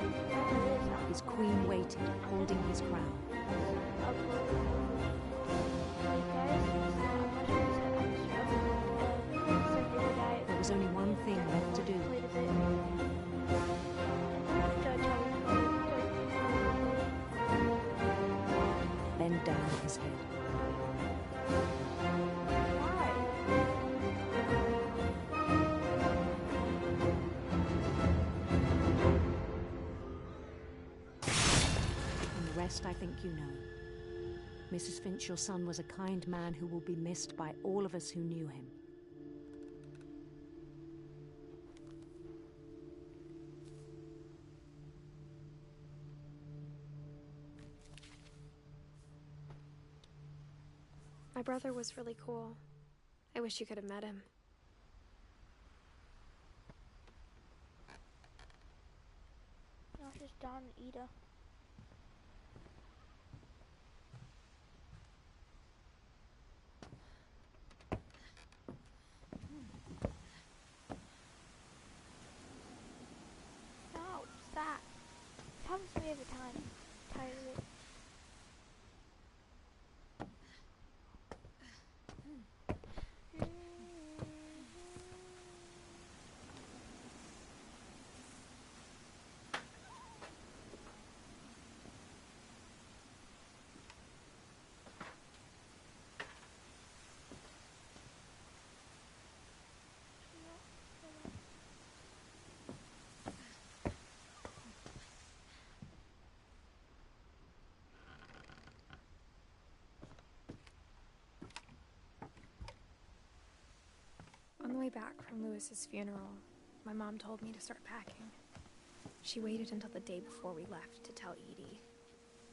3 hours. His queen waited, holding his crown. There was only one thing left to do. Bend down his head. And the rest I think you know. Mrs. Finch, your son was a kind man who will be missed by all of us who knew him. My brother was really cool. I wish you could have met him. No, it's just Don and Ida. No, stop. It happens to me every time. I'm tired of it. On the way back from Lewis's funeral, my mom told me to start packing. She waited until the day before we left to tell Edie.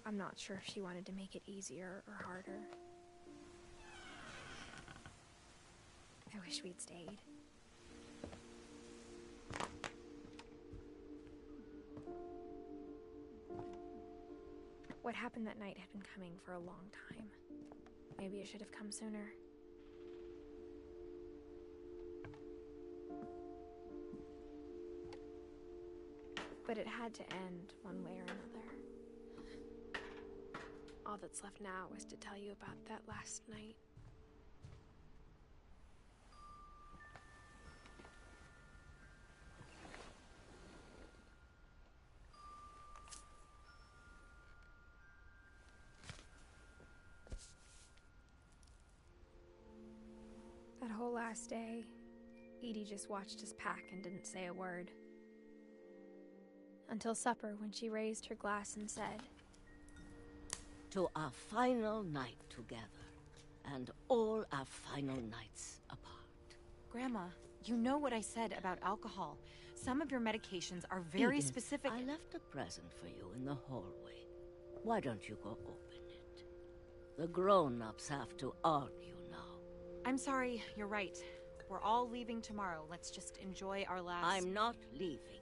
I'm not sure if she wanted to make it easier or harder. I wish we'd stayed. What happened that night had been coming for a long time. Maybe it should have come sooner. But it had to end one way or another. All that's left now is to tell you about that last night. That whole last day, Edie just watched us pack and didn't say a word. Until supper, when she raised her glass and said, "To our final night together, and all our final nights apart." Grandma, you know what I said about alcohol. Some of your medications are very Edith, specific. I left a present for you in the hallway. Why don't you go open it? The grown-ups have to argue now. I'm sorry, you're right. We're all leaving tomorrow. Let's just enjoy our last... I'm not leaving.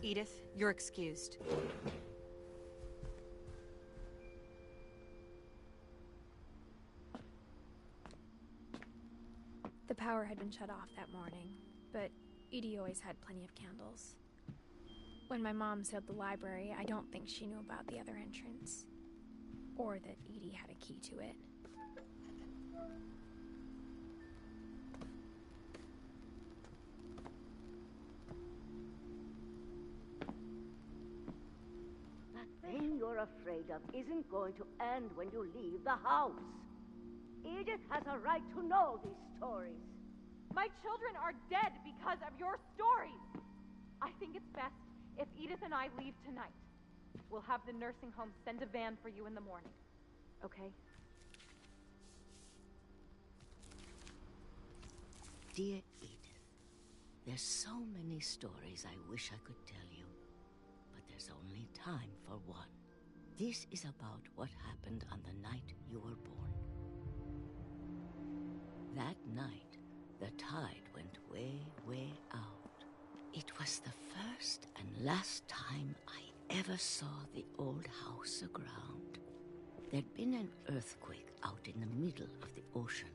Edith, you're excused. The power had been shut off that morning, but Edie always had plenty of candles. When my mom sealed the library, I don't think she knew about the other entrance, or that Edie had a key to it. That thing you're afraid of isn't going to end when you leave the house. Edith has a right to know these stories. My children are dead because of your stories. I think it's best if Edith and I leave tonight. We'll have the nursing home send a van for you in the morning. Okay? Dear Edith, there's so many stories I wish I could tell you, but there's only time for one. This is about what happened on the night you were born. That night, the tide went way, way out. It was the first and last time I ever saw the old house aground. There'd been an earthquake out in the middle of the ocean.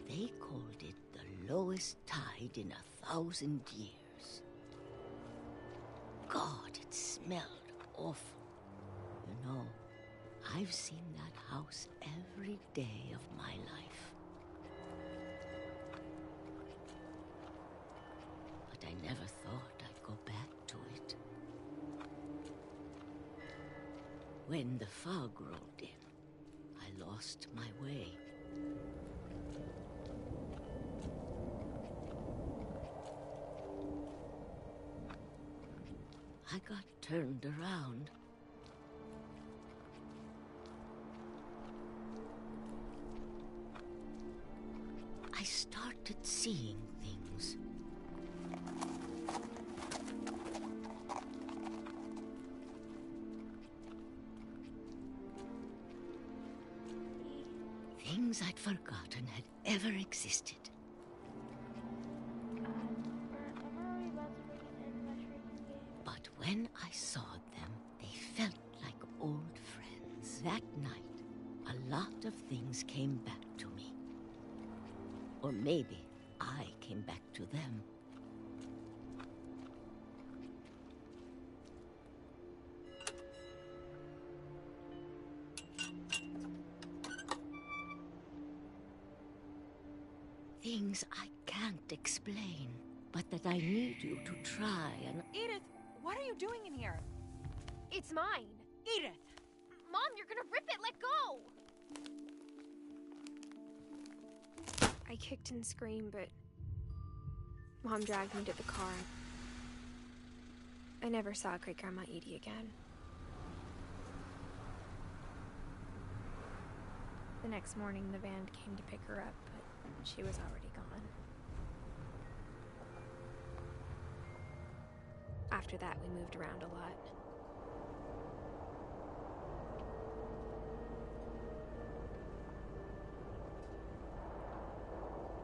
They called it the lowest tide in 1,000 years. God, it smelled awful. You know, I've seen that house every day of my life. But I never thought I'd go back to it. When the fog rolled in, I lost my way. I got turned around. I started seeing things. Things I'd forgotten had ever existed. But when I saw them, they felt like old friends. That night, a lot of things came back to me. Or maybe I came back to them. Things I can't explain, but that I need you to try and... Edith, what are you doing in here? It's mine. Edith! Mom, you're gonna rip it! Let go! I kicked and screamed, but Mom dragged me to the car. I never saw Great Grandma Edie again. The next morning, the van came to pick her up, but she was already gone. After that, we moved around a lot.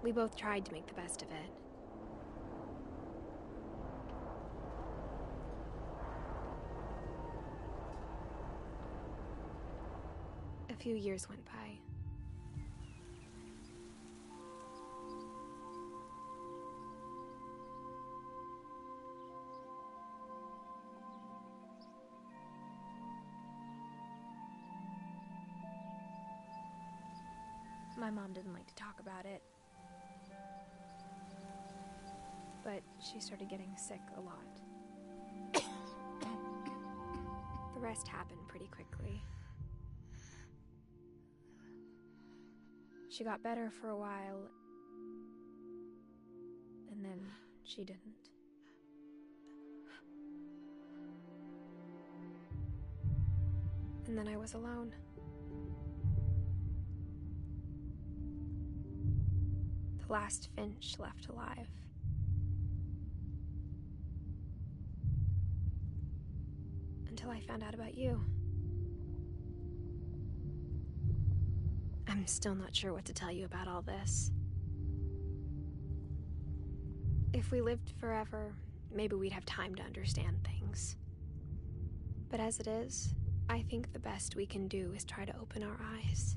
We both tried to make the best of it. A few years went by. My mom didn't like to talk about it. But she started getting sick a lot. The rest happened pretty quickly. She got better for a while, and then she didn't. And then I was alone. The last Finch left alive. Until I found out about you. I'm still not sure what to tell you about all this. If we lived forever, maybe we'd have time to understand things. But as it is, I think the best we can do is try to open our eyes.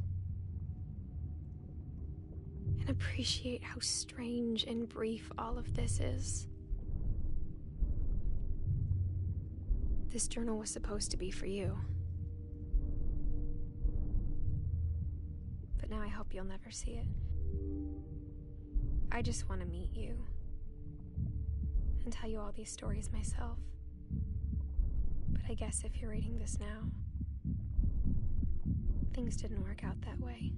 And appreciate how strange and brief all of this is. This journal was supposed to be for you. But now I hope you'll never see it. I just want to meet you. And tell you all these stories myself. But I guess if you're reading this now, things didn't work out that way.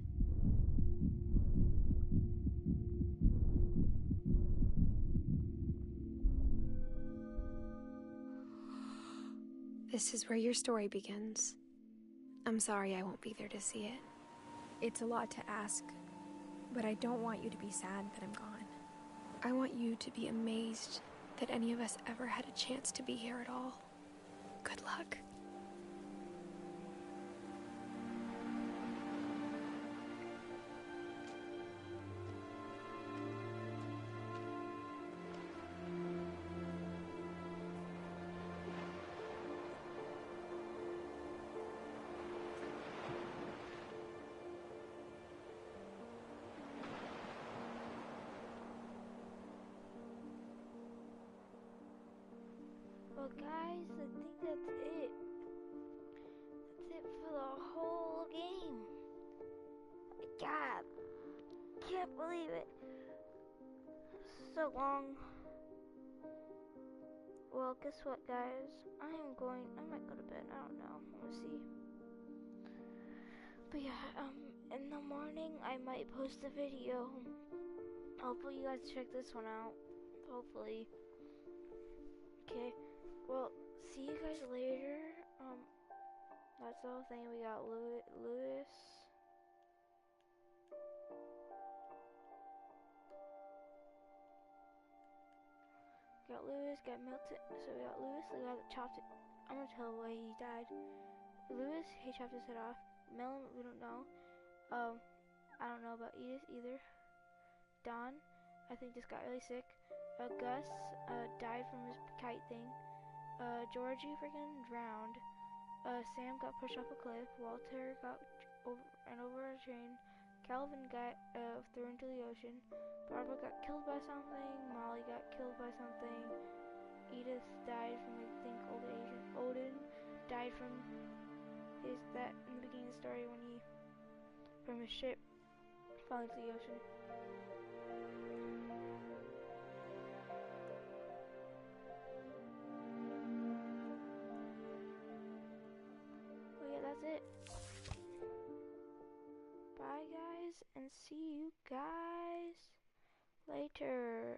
This is where your story begins. I'm sorry I won't be there to see it. It's a lot to ask, but I don't want you to be sad that I'm gone. I want you to be amazed that any of us ever had a chance to be here at all. Good luck. Well, guys, I think that's it. That's it for the whole game. God, can't believe it. So long. Well, guess what, guys? I might go to bed. I don't know. We'll see. But yeah, in the morning, I might post a video. Hopefully, you guys check this one out. Hopefully. Okay. Well, see you guys later. That's the whole thing. We got Lewis. Got Lewis, got Milton. So we got Lewis, the guy that chopped it. I'm gonna tell why he died. Lewis, he chopped his head off. Melon, we don't know. I don't know about Edith either. Don, I think just got really sick. Gus, died from his kite thing. Georgie freaking drowned. Sam got pushed off a cliff. Walter got over a train. Calvin got thrown into the ocean. Barbara got killed by something. Molly got killed by something. Edith died from, I think, old age. Odin died from that in the beginning of the story when he from his ship fell into the ocean. Well, yeah, that's it. Bye, guys, and see you guys later.